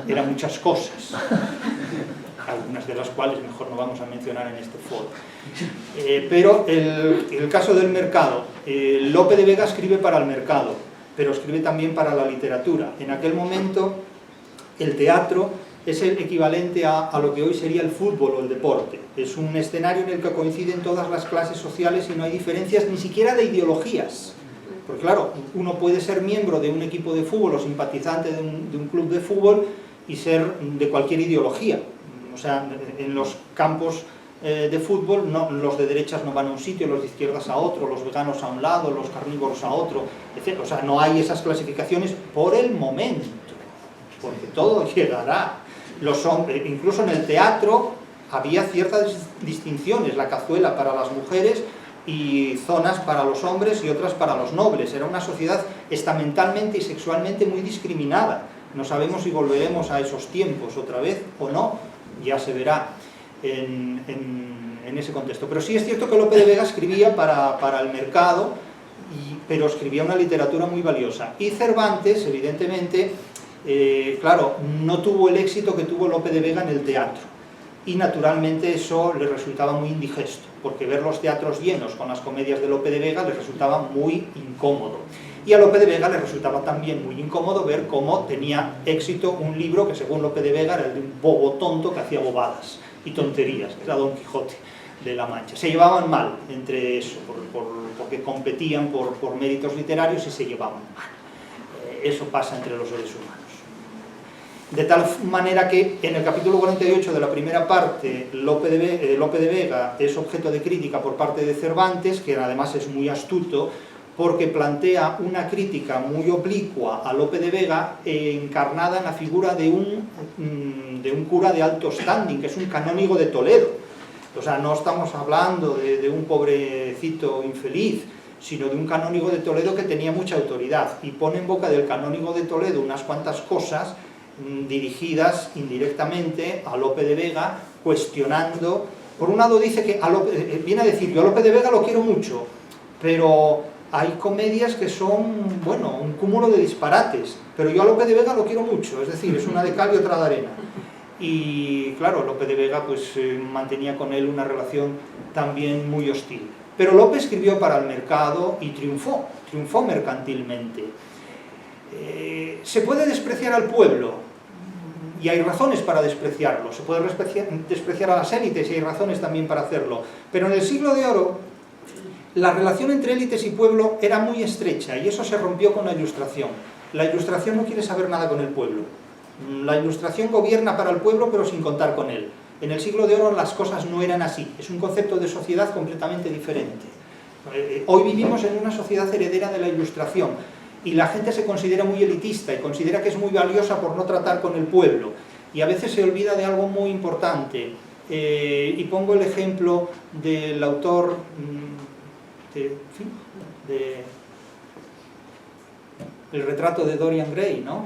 Speaker 2: era muchas cosas. algunas de las cuales mejor no vamos a mencionar en este foro. Pero el caso del mercado, Lope de Vega escribe para el mercado, pero escribe también para la literatura. En aquel momento el teatro es el equivalente a lo que hoy sería el fútbol o el deporte. Es un escenario en el que coinciden todas las clases sociales y no hay diferencias ni siquiera de ideologías. Porque claro, uno puede ser miembro de un equipo de fútbol o simpatizante de un club de fútbol y ser de cualquier ideología. O sea, en los campos de fútbol los de derechas no van a un sitio, los de izquierdas a otro, los veganos a un lado, los carnívoros a otro, etc. O sea, no hay esas clasificaciones por el momento, porque todo llegará. Los hombres, incluso en el teatro había ciertas distinciones, la cazuela para las mujeres y zonas para los hombres y otras para los nobles. Era una sociedad estamentalmente y sexualmente muy discriminada. No sabemos si volveremos a esos tiempos otra vez o no, ya se verá en ese contexto. Pero sí es cierto que Lope de Vega escribía para el mercado, pero escribía una literatura muy valiosa. Y Cervantes, evidentemente, claro, no tuvo el éxito que tuvo Lope de Vega en el teatro. Y naturalmente eso le resultaba muy indigesto, porque ver los teatros llenos con las comedias de Lope de Vega le resultaba muy incómodo. Y a Lope de Vega le resultaba también muy incómodo ver cómo tenía éxito un libro que según Lope de Vega era el de un bobo tonto que hacía bobadas y tonterías, que era Don Quijote de la Mancha. Se llevaban mal entre eso, porque competían por méritos literarios y se llevaban mal. Eso pasa entre los seres humanos. De tal manera que en el capítulo 48 de la primera parte Lope de Vega es objeto de crítica por parte de Cervantes, que además es muy astuto porque plantea una crítica muy oblicua a Lope de Vega encarnada en la figura de un cura de alto standing, que es un canónigo de Toledo. O sea, no estamos hablando de un pobrecito infeliz, sino de un canónigo de Toledo que tenía mucha autoridad y pone en boca del canónigo de Toledo unas cuantas cosas dirigidas indirectamente a Lope de Vega, cuestionando. Por un lado dice que viene a decir, yo a Lope de Vega lo quiero mucho, pero hay comedias que son, bueno, un cúmulo de disparates, pero yo a Lope de Vega lo quiero mucho, es decir, es una de cal y otra de arena. Y claro, Lope de Vega pues mantenía con él una relación también muy hostil. Pero Lope escribió para el mercado y triunfó mercantilmente. Se puede despreciar al pueblo, y hay razones para despreciarlo. Se puede despreciar a las élites y hay razones también para hacerlo. Pero en el Siglo de Oro, la relación entre élites y pueblo era muy estrecha y eso se rompió con la Ilustración. La Ilustración no quiere saber nada con el pueblo. La Ilustración gobierna para el pueblo pero sin contar con él. En el Siglo de Oro las cosas no eran así. Es un concepto de sociedad completamente diferente. Hoy vivimos en una sociedad heredera de la Ilustración. Y la gente se considera muy elitista y considera que es muy valiosa por no tratar con el pueblo. Y a veces se olvida de algo muy importante. Y pongo el ejemplo del autor el retrato de Dorian Gray, ¿no?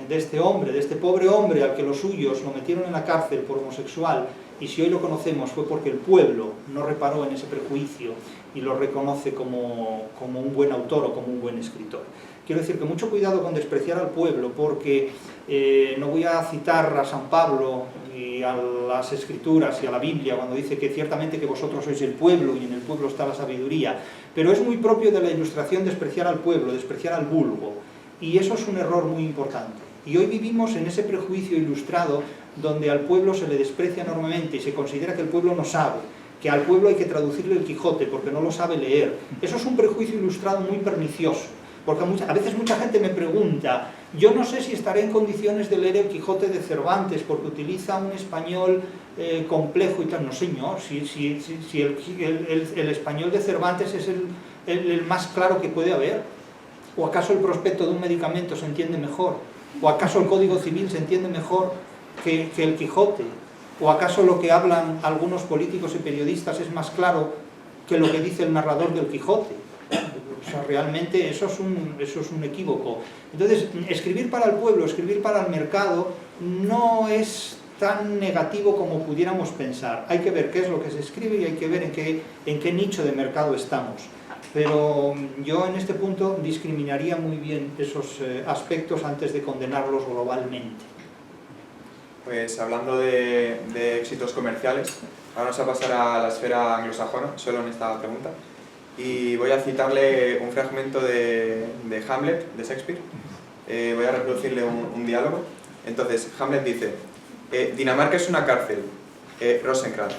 Speaker 2: De este hombre, de este pobre hombre al que los suyos lo metieron en la cárcel por homosexual, y si hoy lo conocemos fue porque el pueblo no reparó en ese prejuicio y lo reconoce como un buen autor o como un buen escritor. Quiero decir que mucho cuidado con despreciar al pueblo, porque no voy a citar a San Pablo y a las Escrituras y a la Biblia cuando dice que ciertamente que vosotros sois el pueblo y en el pueblo está la sabiduría, pero es muy propio de la Ilustración despreciar al pueblo, despreciar al vulgo, y eso es un error muy importante. Y hoy vivimos en ese prejuicio ilustrado donde al pueblo se le desprecia enormemente y se considera que el pueblo no sabe, que al pueblo hay que traducirle el Quijote porque no lo sabe leer. Eso es un prejuicio ilustrado muy pernicioso, porque a veces mucha gente me pregunta, yo no sé si estaré en condiciones de leer el Quijote de Cervantes porque utiliza un español complejo y tal. No señor, si el español de Cervantes es el más claro que puede haber. ¿O acaso el prospecto de un medicamento se entiende mejor? ¿O acaso el Código Civil se entiende mejor que el Quijote? ¿O acaso lo que hablan algunos políticos y periodistas es más claro que lo que dice el narrador del Quijote? O sea, realmente eso es un equívoco. Entonces, escribir para el pueblo, escribir para el mercado, no es tan negativo como pudiéramos pensar. Hay que ver qué es lo que se escribe y hay que ver en qué nicho de mercado estamos. Pero yo en este punto discriminaría muy bien esos aspectos antes de condenarlos globalmente.
Speaker 1: Pues hablando de éxitos comerciales, ahora vamos a pasar a la esfera anglosajona, solo en esta pregunta. Y voy a citarle un fragmento de Hamlet, de Shakespeare. Voy a reproducirle un diálogo. Entonces, Hamlet dice: Dinamarca es una cárcel, Rosencrantz.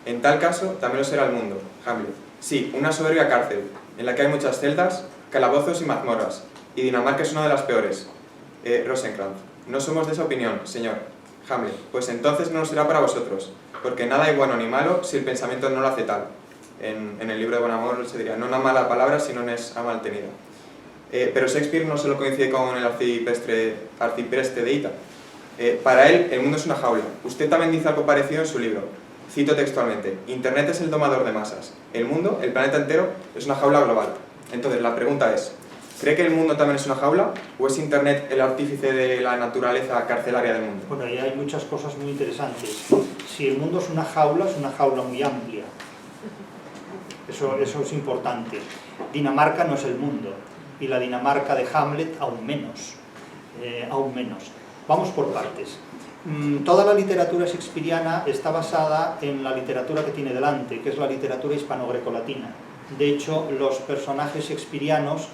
Speaker 1: En tal caso, también lo será el mundo, Hamlet. Sí, una soberbia cárcel, en la que hay muchas celdas, calabozos y mazmorras. Y Dinamarca es una de las peores, Rosencrantz. No somos de esa opinión, señor. Hamlet, pues entonces no lo será para vosotros, porque nada hay bueno ni malo si el pensamiento no lo hace tal. En el libro de Buen Amor se diría: no una mala palabra si no es a mal tenida. Pero Shakespeare no solo coincide con el arcipreste de Ita. Para él, el mundo es una jaula. Usted también dice algo parecido en su libro. Cito textualmente: Internet es el domador de masas. El mundo, el planeta entero, es una jaula global. Entonces, la pregunta es: ¿cree que el mundo también es una jaula? ¿O es Internet el artífice de la naturaleza carcelaria del mundo?
Speaker 2: Bueno, ahí hay muchas cosas muy interesantes. Si el mundo es una jaula muy amplia. Eso es importante. Dinamarca no es el mundo. Y la Dinamarca de Hamlet aún menos. Vamos por partes. Toda la literatura shakespeariana está basada en la literatura que tiene delante, que es la literatura hispano-grecolatina. De hecho, los personajes shakespearianos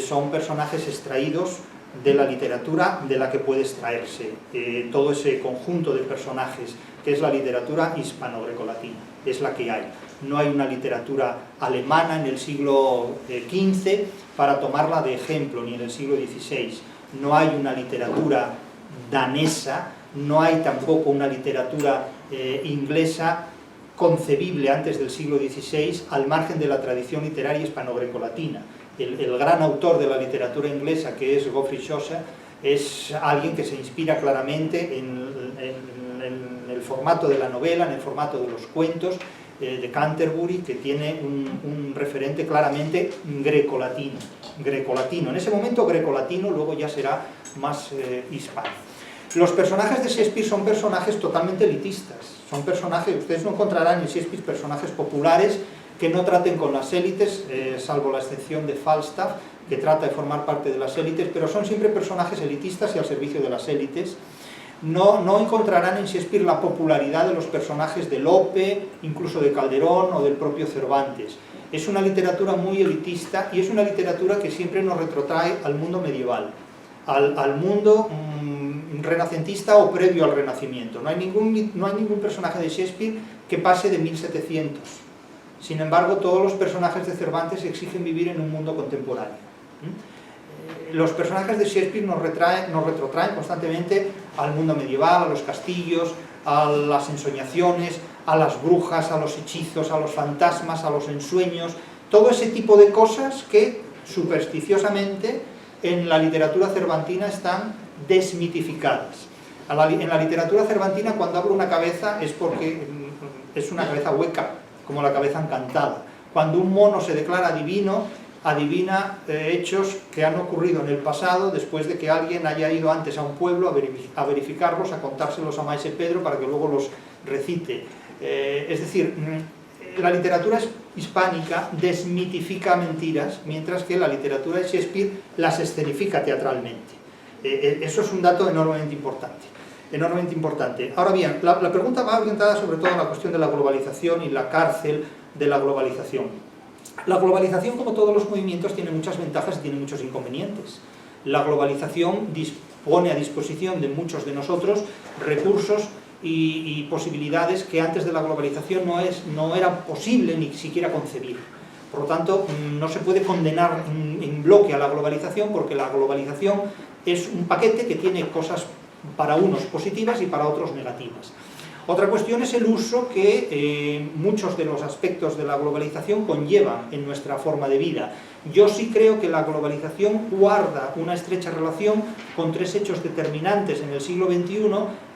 Speaker 2: son personajes extraídos de la literatura de la que puede extraerse. Todo ese conjunto de personajes que es la literatura hispano-grecolatina, es la que hay. No hay una literatura alemana en el siglo XV para tomarla de ejemplo, ni en el siglo XVI. No hay una literatura danesa, no hay tampoco una literatura inglesa concebible antes del siglo XVI al margen de la tradición literaria hispano-grecolatina. El gran autor de la literatura inglesa, que es Geoffrey Chaucer, es alguien que se inspira claramente en el formato de la novela, en el formato de los cuentos de Canterbury, que tiene un referente claramente grecolatino. En ese momento grecolatino, luego ya será más hispano. Los personajes de Shakespeare son personajes totalmente elitistas. Son personajes, ustedes no encontrarán en Shakespeare personajes populares que no traten con las élites, salvo la excepción de Falstaff, que trata de formar parte de las élites, pero son siempre personajes elitistas y al servicio de las élites. No encontrarán en Shakespeare la popularidad de los personajes de Lope, incluso de Calderón o del propio Cervantes. Es una literatura muy elitista y es una literatura que siempre nos retrotrae al mundo medieval, al mundo renacentista o previo al Renacimiento. No hay ningún personaje de Shakespeare que pase de 1700. Sin embargo, todos los personajes de Cervantes exigen vivir en un mundo contemporáneo. Los personajes de Shakespeare nos retrotraen constantemente al mundo medieval, a los castillos, a las ensoñaciones, a las brujas, a los hechizos, a los fantasmas, a los ensueños, todo ese tipo de cosas que supersticiosamente en la literatura cervantina están desmitificadas. En la literatura cervantina, cuando hablo una cabeza es porque es una cabeza hueca, como la cabeza encantada. Cuando un mono se declara divino, adivina hechos que han ocurrido en el pasado después de que alguien haya ido antes a un pueblo a verificarlos, a contárselos a Maese Pedro para que luego los recite. Es decir, la literatura hispánica desmitifica mentiras, mientras que la literatura de Shakespeare las escenifica teatralmente. Eso es un dato enormemente importante. Ahora bien, la pregunta va orientada sobre todo a la cuestión de la globalización y la cárcel de la globalización. La globalización, como todos los movimientos, tiene muchas ventajas y tiene muchos inconvenientes. La globalización pone a disposición de muchos de nosotros recursos y posibilidades que antes de la globalización no era posible ni siquiera concebir. Por lo tanto, no se puede condenar en bloque a la globalización, porque la globalización es un paquete que tiene cosas para unos positivas y para otros negativas. Otra cuestión es el uso que muchos de los aspectos de la globalización conllevan en nuestra forma de vida. Yo sí creo que la globalización guarda una estrecha relación con tres hechos determinantes en el siglo XXI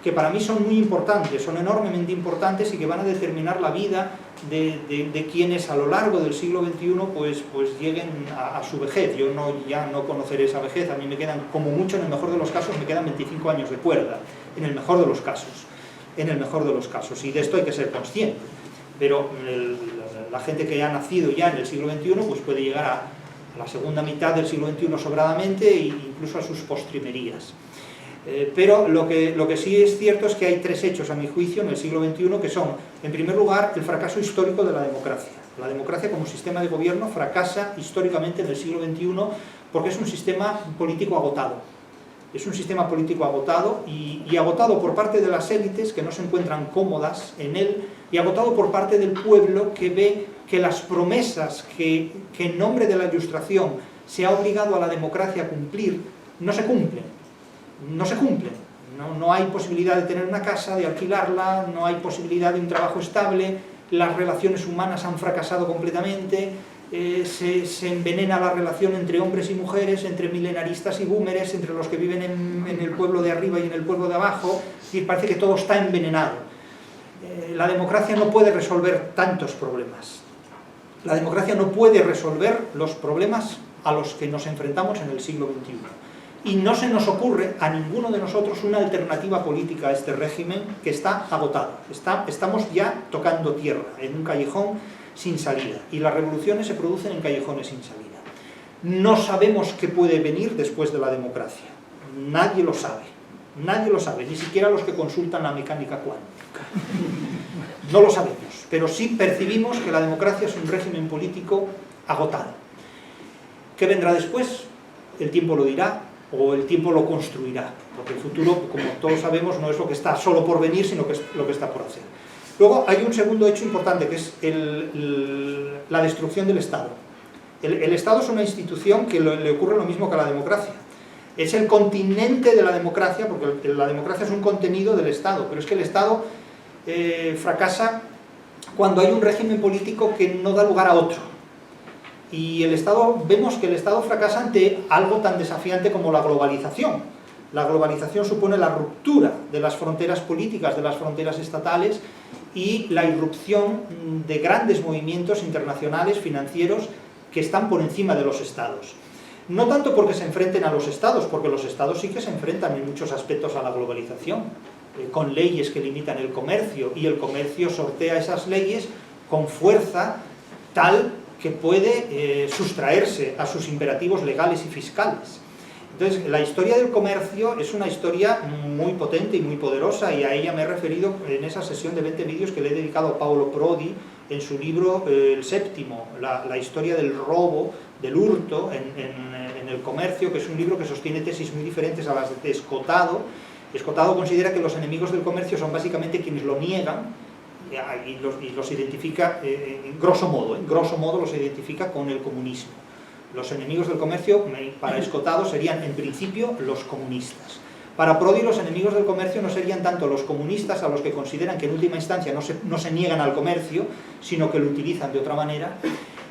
Speaker 2: que para mí son muy importantes, son enormemente importantes y que van a determinar la vida de quienes a lo largo del siglo XXI pues lleguen a su vejez. Yo ya no conoceré esa vejez, a mí me quedan, como mucho en el mejor de los casos, me quedan 25 años de cuerda, en el mejor de los casos, y de esto hay que ser consciente. Pero la gente que ha nacido ya en el siglo XXI pues puede llegar a la segunda mitad del siglo XXI sobradamente e incluso a sus postrimerías. Pero lo que sí es cierto es que hay tres hechos, a mi juicio, en el siglo XXI, que son, en primer lugar, el fracaso histórico de la democracia. La democracia como sistema de gobierno fracasa históricamente en el siglo XXI porque es un sistema político agotado. Es un sistema político agotado y agotado por parte de las élites que no se encuentran cómodas en él, y agotado por parte del pueblo que ve que las promesas que en nombre de la Ilustración se ha obligado a la democracia a cumplir no se cumplen. No hay posibilidad de tener una casa, de alquilarla, no hay posibilidad de un trabajo estable, las relaciones humanas han fracasado completamente, se envenena la relación entre hombres y mujeres, entre milenaristas y búmeres, entre los que viven en el pueblo de arriba y en el pueblo de abajo, es decir, parece que todo está envenenado. La democracia no puede resolver tantos problemas. La democracia no puede resolver los problemas a los que nos enfrentamos en el siglo XXI. Y no se nos ocurre a ninguno de nosotros una alternativa política a este régimen que está agotado. Estamos ya tocando tierra, en un callejón sin salida. Y las revoluciones se producen en callejones sin salida. No sabemos qué puede venir después de la democracia. Nadie lo sabe. Nadie lo sabe, ni siquiera los que consultan la mecánica cuántica. No lo sabemos, pero sí percibimos que la democracia es un régimen político agotado. ¿Qué vendrá después? El tiempo lo dirá, o el tiempo lo construirá, porque el futuro, como todos sabemos, no es lo que está solo por venir, sino que es lo que está por hacer. Luego hay un segundo hecho importante, que es la destrucción del Estado. El Estado es una institución que le ocurre lo mismo que a la democracia. Es el continente de la democracia, porque la democracia es un contenido del Estado, pero es que el Estado fracasa cuando hay un régimen político que no da lugar a otro. Y vemos que el Estado fracasa ante algo tan desafiante como la globalización. La globalización supone la ruptura de las fronteras políticas, de las fronteras estatales, y la irrupción de grandes movimientos internacionales, financieros, que están por encima de los Estados. No tanto porque se enfrenten a los Estados, porque los Estados sí que se enfrentan en muchos aspectos a la globalización, con leyes que limitan el comercio, y el comercio sortea esas leyes con fuerza tal que puede sustraerse a sus imperativos legales y fiscales. Entonces, la historia del comercio es una historia muy potente y muy poderosa, y a ella me he referido en esa sesión de 20 vídeos que le he dedicado a Paolo Prodi en su libro El Séptimo, la historia del robo, del hurto en el comercio, que es un libro que sostiene tesis muy diferentes a las de Escotado. Escotado considera que los enemigos del comercio son básicamente quienes lo niegan, y los identifica, en grosso modo los identifica con el comunismo. Los enemigos del comercio, para Escotado, serían en principio los comunistas. Para Prodi, los enemigos del comercio no serían tanto los comunistas, a los que consideran que en última instancia no se niegan al comercio, sino que lo utilizan de otra manera,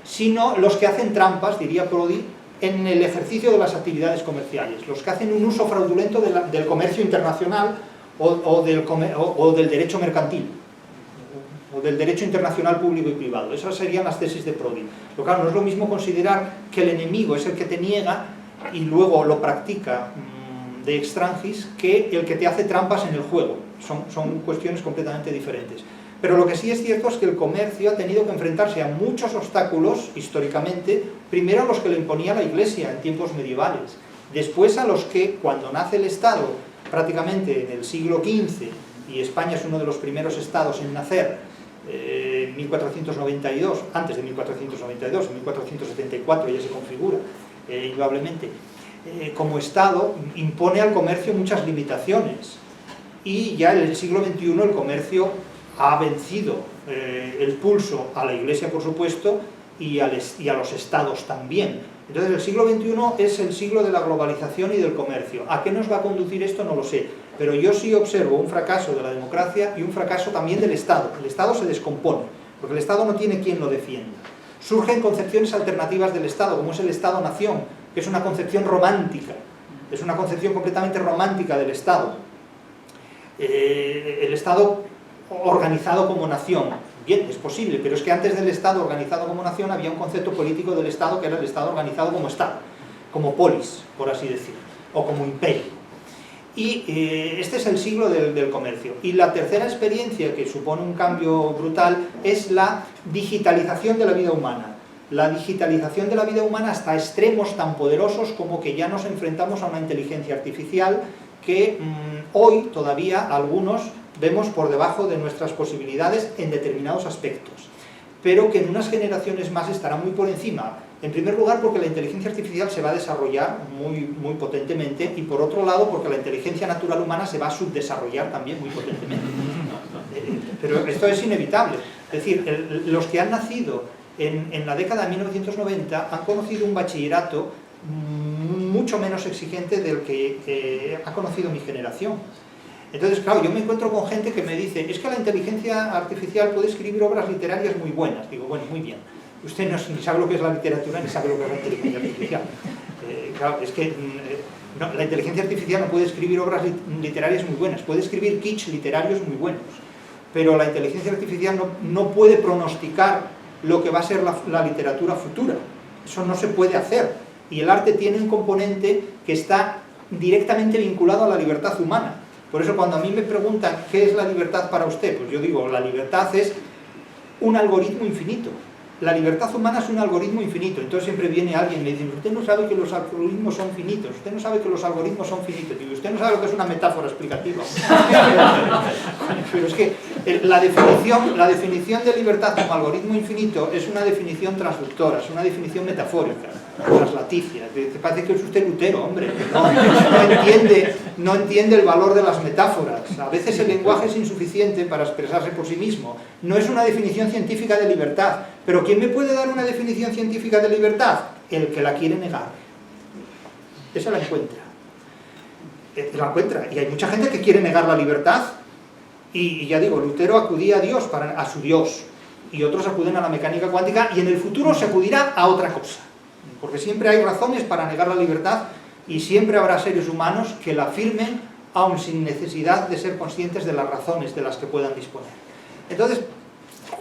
Speaker 2: sino los que hacen trampas, diría Prodi, en el ejercicio de las actividades comerciales, los que hacen un uso fraudulento del comercio internacional o del derecho mercantil, o del derecho internacional público y privado. Esas serían las tesis de Prodi. Pero claro, no es lo mismo considerar que el enemigo es el que te niega y luego lo practica de extranjis, que el que te hace trampas en el juego. Son cuestiones completamente diferentes. Pero lo que sí es cierto es que el comercio ha tenido que enfrentarse a muchos obstáculos históricamente, primero a los que le imponía la Iglesia en tiempos medievales, después a los que, cuando nace el Estado, prácticamente en el siglo XV, y España es uno de los primeros estados en nacer, 1492, antes de 1492, en 1474 ya se configura, indudablemente, como Estado impone al comercio muchas limitaciones, y ya en el siglo XXI el comercio ha vencido el pulso a la Iglesia, por supuesto, y a los Estados también. Entonces el siglo XXI es el siglo de la globalización y del comercio. ¿A qué nos va a conducir esto? No lo sé, pero yo sí observo un fracaso de la democracia y un fracaso también del Estado. El Estado se descompone, porque el Estado no tiene quien lo defienda. Surgen concepciones alternativas del Estado, como es el Estado-Nación, que es una concepción romántica, es una concepción completamente romántica del Estado. El Estado organizado como nación, bien, es posible, pero es que antes del Estado organizado como nación había un concepto político del Estado, que era el Estado organizado como Estado, como polis, por así decirlo, o como imperio. Y este es el siglo del comercio. Y la tercera experiencia, que supone un cambio brutal, es la digitalización de la vida humana. La digitalización de la vida humana hasta extremos tan poderosos como que ya nos enfrentamos a una inteligencia artificial que hoy todavía algunos vemos por debajo de nuestras posibilidades en determinados aspectos, pero que en unas generaciones más estará muy por encima. En primer lugar, porque la inteligencia artificial se va a desarrollar muy potentemente, y por otro lado, porque la inteligencia natural humana se va a subdesarrollar también muy potentemente. Pero esto es inevitable. Es decir, los que han nacido en la década de 1990 han conocido un bachillerato mucho menos exigente del que ha conocido mi generación. Entonces, claro, yo me encuentro con gente que me dice, es que la inteligencia artificial puede escribir obras literarias muy buenas. Digo, bueno, muy bien. Usted ni sabe lo que es la literatura, ni sabe lo que es la inteligencia artificial. Claro, es que no, la inteligencia artificial no puede escribir obras literarias muy buenas, puede escribir kitsch literarios muy buenos, pero la inteligencia artificial no puede pronosticar lo que va a ser la literatura futura. Eso no se puede hacer. Y el arte tiene un componente que está directamente vinculado a la libertad humana. Por eso cuando a mí me preguntan ¿qué es la libertad para usted? Pues yo digo, la libertad es un algoritmo infinito. La libertad humana es un algoritmo infinito. Entonces siempre viene alguien y me dice, usted no sabe que los algoritmos son finitos, usted no sabe que los algoritmos son finitos. Digo, usted no sabe lo que es una metáfora explicativa. Pero es que la definición de libertad como algoritmo infinito es una definición transductora, es una definición metafórica, translaticia. Parece que es usted Lutero, hombre. No entiende el valor de las metáforas. A veces el lenguaje es insuficiente para expresarse por sí mismo. No es una definición científica de libertad. Pero ¿quién me puede dar una definición científica de libertad? El que la quiere negar. Esa la encuentra. La encuentra. Y hay mucha gente que quiere negar la libertad. Y ya digo, Lutero acudía a Dios, a su Dios. Y otros acuden a la mecánica cuántica. Y en el futuro se acudirá a otra cosa. Porque siempre hay razones para negar la libertad. Y siempre habrá seres humanos que la afirmen, aun sin necesidad de ser conscientes de las razones de las que puedan disponer. Entonces,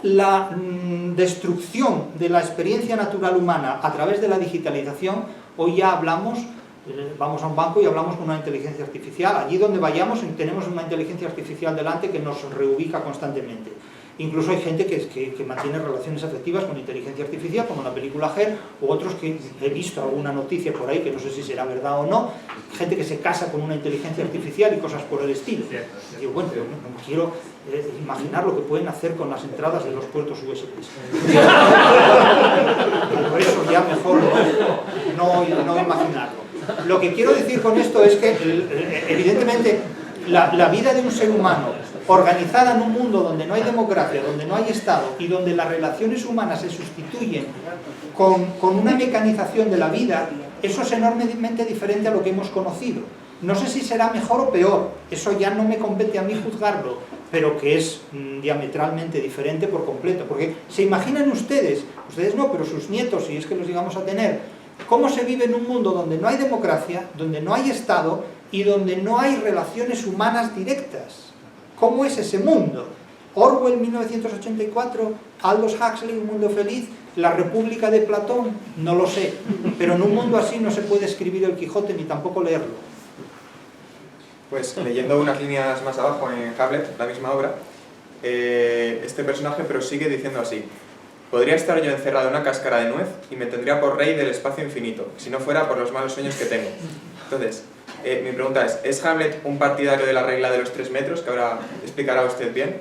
Speaker 2: la destrucción de la experiencia natural humana a través de la digitalización, hoy ya hablamos, vamos a un banco y hablamos con una inteligencia artificial, allí donde vayamos tenemos una inteligencia artificial delante que nos reubica constantemente. Incluso hay gente que mantiene relaciones afectivas con inteligencia artificial, como en la película Her, u otros que he visto alguna noticia por ahí, que no sé si será verdad o no, gente que se casa con una inteligencia artificial y cosas por el estilo. Y digo, bueno, no quiero imaginar lo que pueden hacer con las entradas de los puertos USB. Por eso ya mejor no imaginarlo. Lo que quiero decir con esto es que, evidentemente, la vida de un ser humano organizada en un mundo donde no hay democracia, donde no hay Estado y donde las relaciones humanas se sustituyen con una mecanización de la vida, eso es enormemente diferente a lo que hemos conocido. No sé si será mejor o peor, eso ya no me compete a mí juzgarlo, pero que es diametralmente diferente por completo. Porque se imaginan ustedes no, pero sus nietos, si es que los llegamos a tener, cómo se vive en un mundo donde no hay democracia, donde no hay Estado y donde no hay relaciones humanas directas. ¿Cómo es ese mundo? Orwell, 1984, Aldous Huxley, Un mundo feliz, La República de Platón, no lo sé, pero en un mundo así no se puede escribir el Quijote ni tampoco leerlo.
Speaker 1: Pues leyendo unas líneas más abajo en Hamlet, la misma obra, este personaje prosigue diciendo así: podría estar yo encerrado en una cáscara de nuez y me tendría por rey del espacio infinito, si no fuera por los malos sueños que tengo. Entonces, mi pregunta ¿es Hamlet un partidario de la regla de los 3 metros, que ahora explicará usted bien?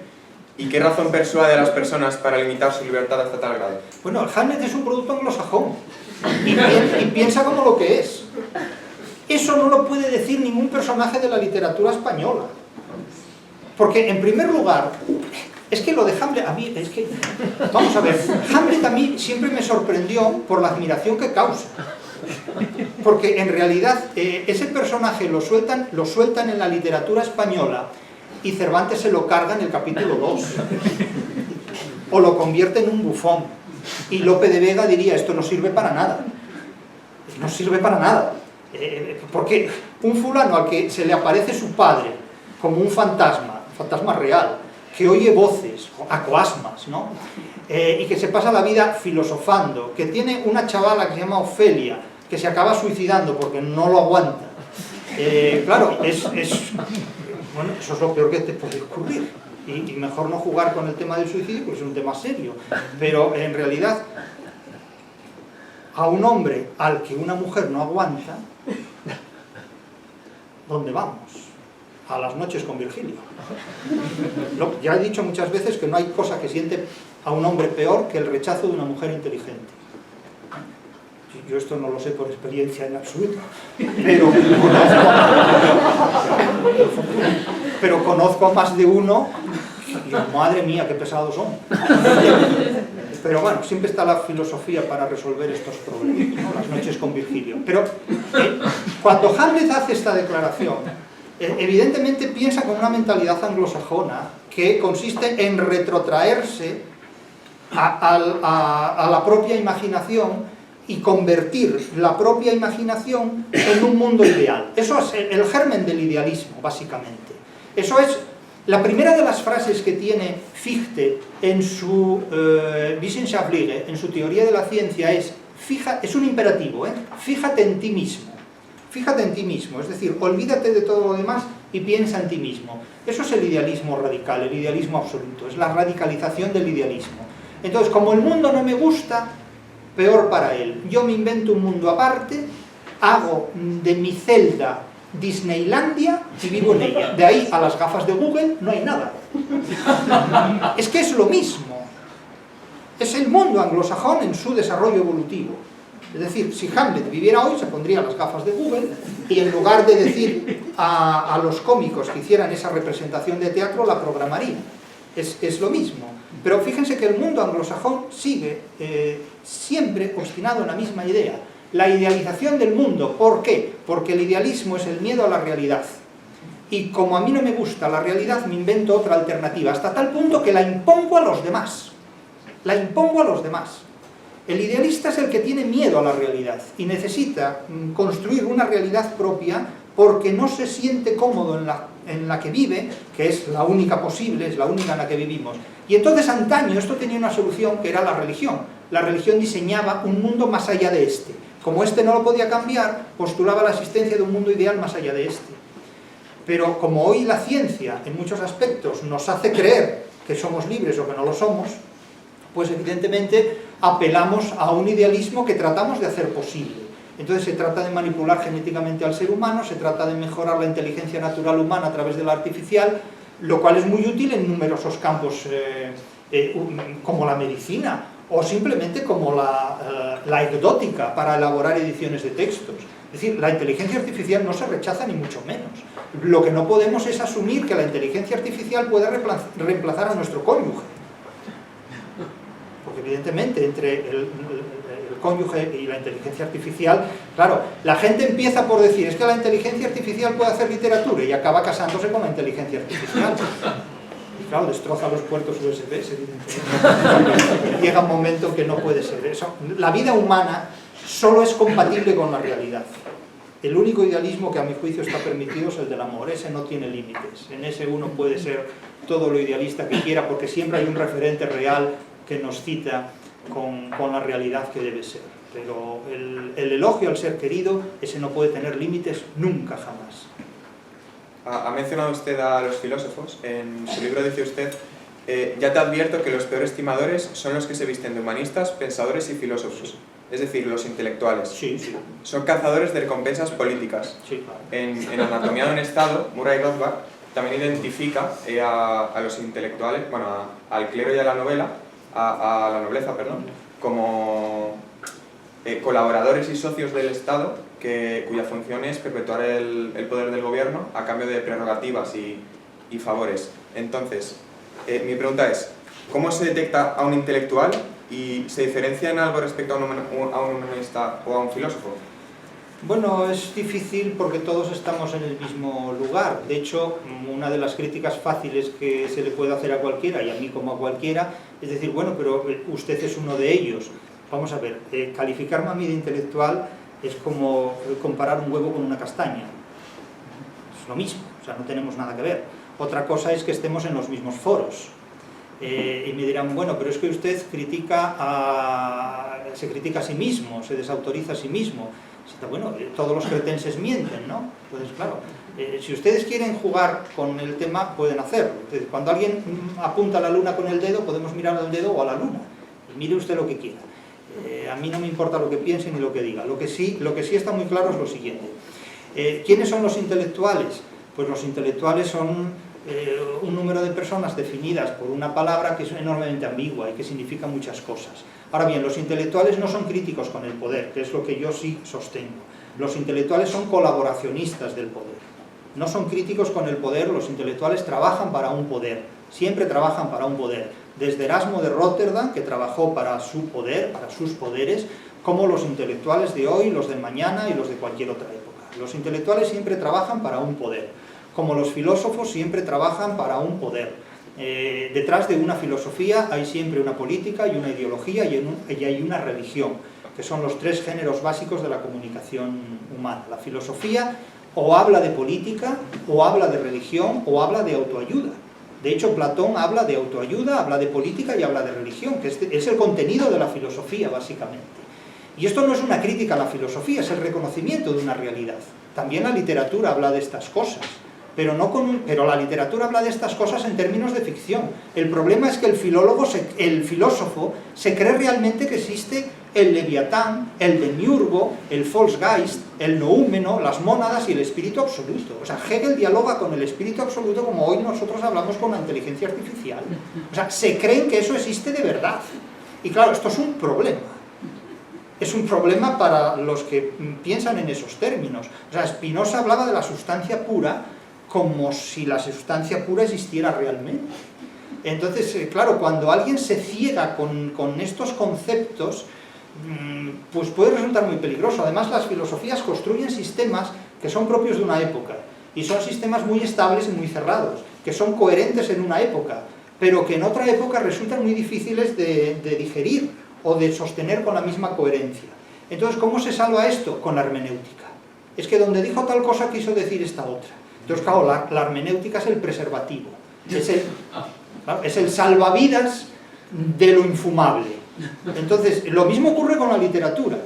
Speaker 1: ¿Y qué razón persuade a las personas para limitar su libertad hasta tal grado?
Speaker 2: Bueno, Hamlet es un producto anglosajón y piensa como lo que es. Eso no lo puede decir ningún personaje de la literatura española. Porque, en primer lugar, es que lo de Hamlet, a mí, es que, vamos a ver, Hamlet a mí siempre me sorprendió por la admiración que causa. Porque en realidad ese personaje lo sueltan en la literatura española y Cervantes se lo carga en el capítulo 2. O lo convierte en un bufón. Y Lope de Vega diría, esto no sirve para nada. No sirve para nada. Porque un fulano al que se le aparece su padre como un fantasma real, que oye voces, acoasmas, ¿no? Y que se pasa la vida filosofando, que tiene una chavala que se llama Ofelia, que se acaba suicidando porque no lo aguanta. Claro, bueno, eso es lo peor que te puede ocurrir. Y mejor no jugar con el tema del suicidio porque es un tema serio. Pero en realidad, a un hombre al que una mujer no aguanta, ¿dónde vamos? a las noches con Virgilio. Ya he dicho muchas veces que no hay cosa que siente a un hombre peor que el rechazo de una mujer inteligente. Yo esto no lo sé por experiencia en absoluto, pero conozco a más de uno y digo, madre mía, qué pesados son. Pero bueno, siempre está la filosofía para resolver estos problemas, ¿no? Las noches con Virgilio. Pero cuando Hamlet hace esta declaración, evidentemente piensa con una mentalidad anglosajona que consiste en retrotraerse a la propia imaginación y convertir la propia imaginación en un mundo ideal. Eso es el germen del idealismo, básicamente. Eso es la primera de las frases que tiene Fichte en su Wissenschaftslehre, en su teoría de la ciencia, es un imperativo, fíjate en ti mismo. Fíjate en ti mismo, es decir, olvídate de todo lo demás y piensa en ti mismo. Eso es el idealismo radical, el idealismo absoluto, es la radicalización del idealismo. Entonces, como el mundo no me gusta, peor para él. Yo me invento un mundo aparte, hago de mi celda Disneylandia y vivo en ella. De ahí a las gafas de Google no hay nada. Es que es lo mismo. Es el mundo anglosajón en su desarrollo evolutivo. Es decir, si Hamlet viviera hoy, se pondría las gafas de Google y en lugar de decir a los cómicos que hicieran esa representación de teatro, la programaría. Es lo mismo. Pero fíjense que el mundo anglosajón sigue siempre obstinado en la misma idea. La idealización del mundo. ¿Por qué? Porque el idealismo es el miedo a la realidad. Y como a mí no me gusta la realidad, me invento otra alternativa, hasta tal punto que la impongo a los demás. La impongo a los demás. El idealista es el que tiene miedo a la realidad y necesita construir una realidad propia porque no se siente cómodo en la que vive, que es la única posible, es la única en la que vivimos. Y entonces antaño esto tenía una solución que era la religión. La religión diseñaba un mundo más allá de este. Como este no lo podía cambiar, postulaba la existencia de un mundo ideal más allá de este. Pero como hoy la ciencia, en muchos aspectos, nos hace creer que somos libres o que no lo somos, pues evidentemente apelamos a un idealismo que tratamos de hacer posible. Entonces se trata de manipular genéticamente al ser humano, se trata de mejorar la inteligencia natural humana a través de la artificial, lo cual es muy útil en numerosos campos como la medicina o simplemente como la anecdótica para elaborar ediciones de textos. Es decir, la inteligencia artificial no se rechaza ni mucho menos. Lo que no podemos es asumir que la inteligencia artificial puede reemplazar a nuestro cónyuge. Porque evidentemente entre el cónyuge y la inteligencia artificial, claro, la gente empieza por decir, es que la inteligencia artificial puede hacer literatura y acaba casándose con la inteligencia artificial. Y claro, destroza los puertos USB, evidentemente. Llega un momento que no puede ser eso. La vida humana solo es compatible con la realidad. El único idealismo que a mi juicio está permitido es el del amor. Ese no tiene límites. En ese uno puede ser todo lo idealista que quiera porque siempre hay un referente real que nos cita con la realidad que debe ser. Pero el elogio al ser querido, ese no puede tener límites nunca, jamás.
Speaker 1: Ha mencionado usted a los filósofos. En su libro dice usted, ya te advierto que los peores timadores son los que se visten de humanistas, pensadores y filósofos. Es decir, los intelectuales.
Speaker 2: Sí, sí.
Speaker 1: Son cazadores de recompensas políticas.
Speaker 2: Sí, claro.
Speaker 1: En Anatomía de un Estado, Murray Rothbard también identifica a los intelectuales, bueno, al clero y a la novela, a la nobleza, perdón, como colaboradores y socios del Estado cuya función es perpetuar el poder del gobierno a cambio de prerrogativas y favores. Entonces, mi pregunta es, ¿cómo se detecta a un intelectual y se diferencia en algo respecto a un humanista o a un filósofo?
Speaker 2: Bueno, es difícil porque todos estamos en el mismo lugar. De hecho, una de las críticas fáciles que se le puede hacer a cualquiera, y a mí como a cualquiera, es decir, bueno, pero usted es uno de ellos. Vamos a ver, calificarme a mí de intelectual es como comparar un huevo con una castaña. Es lo mismo, o sea, no tenemos nada que ver. Otra cosa es que estemos en los mismos foros. Y me dirán, bueno, pero es que usted se critica a sí mismo, se desautoriza a sí mismo. Bueno, todos los cretenses mienten, ¿no? Entonces, claro, si ustedes quieren jugar con el tema, pueden hacerlo. Entonces, cuando alguien apunta a la luna con el dedo, podemos mirar al dedo o a la luna. Y mire usted lo que quiera. A mí no me importa lo que piense ni lo que diga. Lo que sí está muy claro es lo siguiente. ¿Quiénes son los intelectuales? Pues los intelectuales son un número de personas definidas por una palabra que es enormemente ambigua y que significa muchas cosas. Ahora bien, los intelectuales no son críticos con el poder, que es lo que yo sí sostengo. Los intelectuales son colaboracionistas del poder. No son críticos con el poder, los intelectuales trabajan para un poder, siempre trabajan para un poder. Desde Erasmo de Róterdam, que trabajó para su poder, para sus poderes, como los intelectuales de hoy, los de mañana y los de cualquier otra época. Los intelectuales siempre trabajan para un poder, como los filósofos siempre trabajan para un poder. Detrás de una filosofía hay siempre una política y una ideología y hay una religión, que son los tres géneros básicos de la comunicación humana. La filosofía o habla de política, o habla de religión, o habla de autoayuda. De hecho, Platón habla de autoayuda, habla de política y habla de religión, que es el contenido de la filosofía, básicamente. Y esto no es una crítica a la filosofía, es el reconocimiento de una realidad. También la literatura habla de estas cosas, pero la literatura habla de estas cosas en términos de ficción. El problema es que el filósofo se cree realmente que existe el Leviatán, el Demiurgo, el Volksgeist, el noúmeno, las mónadas y el espíritu absoluto. O sea, Hegel dialoga con el espíritu absoluto como hoy nosotros hablamos con la inteligencia artificial. O sea, se creen que eso existe de verdad. Y claro, esto es un problema. Es un problema para los que piensan en esos términos. O sea, Spinoza hablaba de la sustancia pura como si la sustancia pura existiera realmente. Entonces, claro, cuando alguien se ciega con estos conceptos, pues puede resultar muy peligroso. Además, las filosofías construyen sistemas que son propios de una época, y son sistemas muy estables y muy cerrados, que son coherentes en una época, pero que en otra época resultan muy difíciles de digerir o de sostener con la misma coherencia. Entonces, ¿cómo se salva esto? Con la hermenéutica. Es que donde dijo tal cosa quiso decir esta otra. Entonces, claro, la hermenéutica es el preservativo, es el salvavidas de lo infumable. Entonces, lo mismo ocurre con la literatura.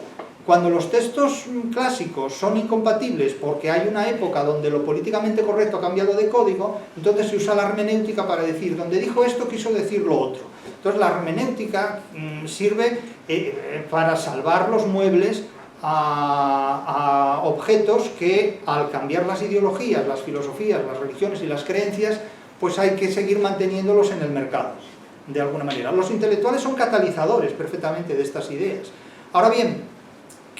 Speaker 2: Cuando los textos clásicos son incompatibles porque hay una época donde lo políticamente correcto ha cambiado de código, entonces se usa la hermenéutica para decir, donde dijo esto quiso decir lo otro. Entonces la hermenéutica sirve para salvar los muebles a objetos que, al cambiar las ideologías, las filosofías, las religiones y las creencias, pues hay que seguir manteniéndolos en el mercado, de alguna manera. Los intelectuales son catalizadores perfectamente de estas ideas. Ahora bien,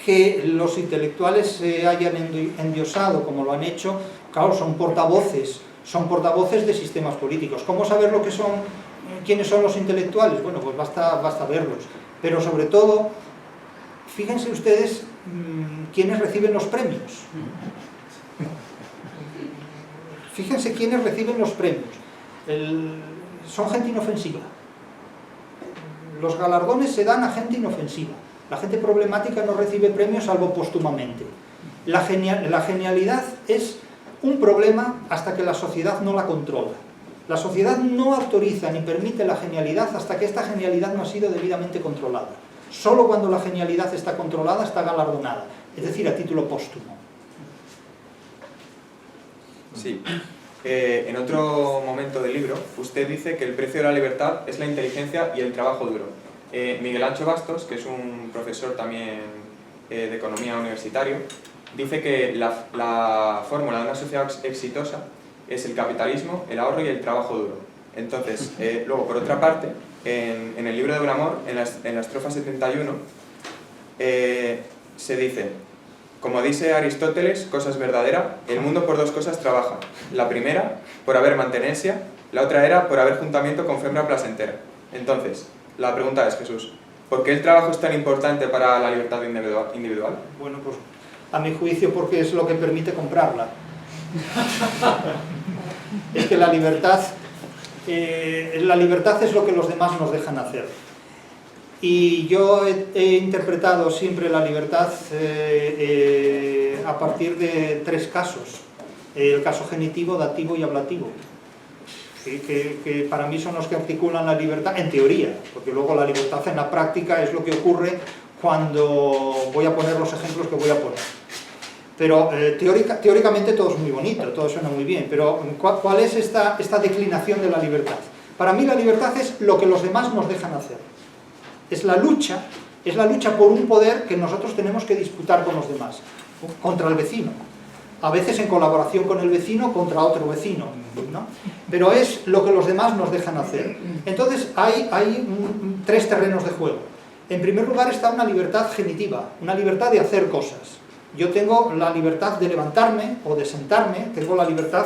Speaker 2: que los intelectuales se hayan endiosado como lo han hecho, claro, son portavoces de sistemas políticos. ¿Cómo saber lo que son, quiénes son los intelectuales? Bueno, pues basta verlos. Pero sobre todo, fíjense ustedes quiénes reciben los premios. Fíjense quiénes reciben los premios. Son gente inofensiva. Los galardones se dan a gente inofensiva. La gente problemática no recibe premios salvo póstumamente. La genialidad es un problema hasta que la sociedad no la controla. La sociedad no autoriza ni permite la genialidad hasta que esta genialidad no ha sido debidamente controlada. Solo cuando la genialidad está controlada está galardonada, es decir, a título póstumo.
Speaker 1: Sí. En otro momento del libro, usted dice que el precio de la libertad es la inteligencia y el trabajo duro. Miguel Ancho Bastos, que es un profesor también de economía universitario, dice que la fórmula de una sociedad exitosa es el capitalismo, el ahorro y el trabajo duro. Entonces, luego, por otra parte, en el libro de Buen Amor, en la estrofa 71, se dice: como dice Aristóteles, cosa es verdadera, el mundo por dos cosas trabaja. La primera, por haber mantenencia, la otra era por haber juntamiento con fembra placentera. Entonces, la pregunta es, Jesús, ¿por qué el trabajo es tan importante para la libertad individual?
Speaker 2: Bueno, pues a mi juicio porque es lo que permite comprarla. Es que la libertad es lo que los demás nos dejan hacer. Y yo he interpretado siempre la libertad a partir de tres casos. El caso genitivo, dativo y ablativo. Que para mí son los que articulan la libertad, en teoría, porque luego la libertad en la práctica es lo que ocurre cuando voy a poner los ejemplos que voy a poner. Pero teóricamente todo es muy bonito, todo suena muy bien, pero ¿cuál es esta declinación de la libertad? Para mí la libertad es lo que los demás nos dejan hacer. Es la lucha por un poder que nosotros tenemos que disputar con los demás, contra el vecino. a veces en colaboración con el vecino contra otro vecino, ¿no? Pero es lo que los demás nos dejan hacer. Entonces hay tres terrenos de juego. En primer lugar está una libertad genitiva, una libertad de hacer cosas. Yo tengo la libertad de levantarme o de sentarme, tengo la libertad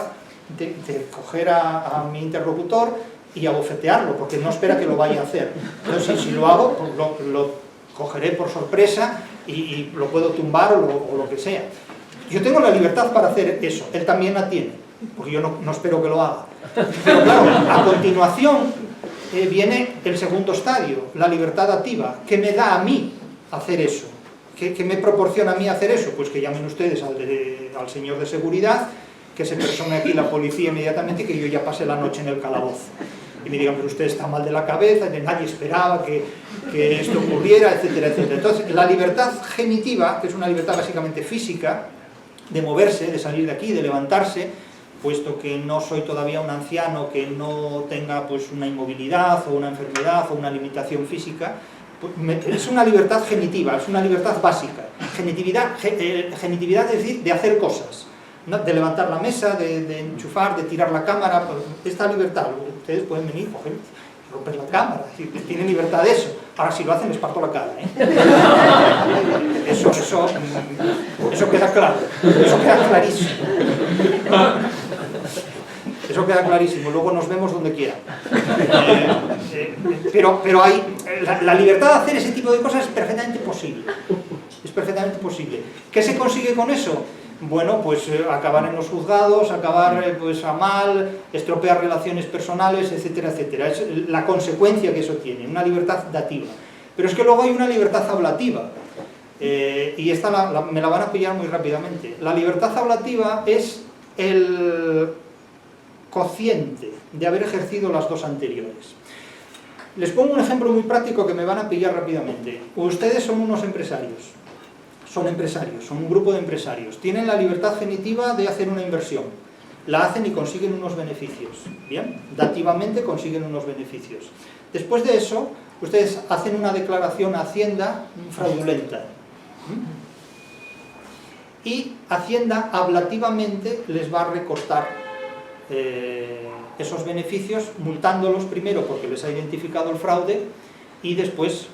Speaker 2: de coger a mi interlocutor y abofetearlo, porque no espera que lo vaya a hacer. Entonces, si lo hago, pues lo cogeré por sorpresa y lo puedo tumbar o lo que sea. Yo tengo la libertad para hacer eso, él también la tiene, porque yo no espero que lo haga. Pero claro, a continuación viene el segundo estadio, la libertad activa, que me da a mí hacer eso. ¿Qué me proporciona a mí hacer eso? Pues que llamen ustedes al señor de seguridad, que se persone aquí la policía inmediatamente y que yo ya pase la noche en el calabozo. Y me digan, pero usted está mal de la cabeza, nadie esperaba que esto ocurriera, etcétera, etcétera. Entonces, la libertad genitiva, que es una libertad básicamente física, de moverse, de salir de aquí, de levantarse, puesto que no soy todavía un anciano que no tenga pues una inmovilidad o una enfermedad o una limitación física, pues es una libertad genitiva, es una libertad básica. Genitividad es decir, de hacer cosas, ¿no? De levantar la mesa, de enchufar, de tirar la cámara, pues esta libertad. Ustedes pueden venir, coger, romper la cámara, tienen libertad de eso. Ahora si lo hacen les parto la cara, ¿eh? Eso queda claro, eso queda clarísimo. Eso queda clarísimo, luego nos vemos donde quiera. Pero hay, la libertad de hacer ese tipo de cosas es perfectamente posible. Es perfectamente posible. ¿Qué se consigue con eso? Bueno, pues acabar en los juzgados, acabar pues a mal, estropear relaciones personales, etcétera, etcétera. Es la consecuencia que eso tiene, una libertad dativa. Pero es que luego hay una libertad ablativa. Y esta me la van a pillar muy rápidamente. La libertad ablativa es el cociente de haber ejercido las dos anteriores. Les pongo un ejemplo muy práctico que me van a pillar rápidamente. Ustedes son unos empresarios. Son un grupo de empresarios. Tienen la libertad genitiva de hacer una inversión. La hacen y consiguen unos beneficios. ¿Bien? Dativamente consiguen unos beneficios. Después de eso, ustedes hacen una declaración a Hacienda fraudulenta. Y Hacienda ablativamente les va a recortar esos beneficios, multándolos primero porque les ha identificado el fraude y después,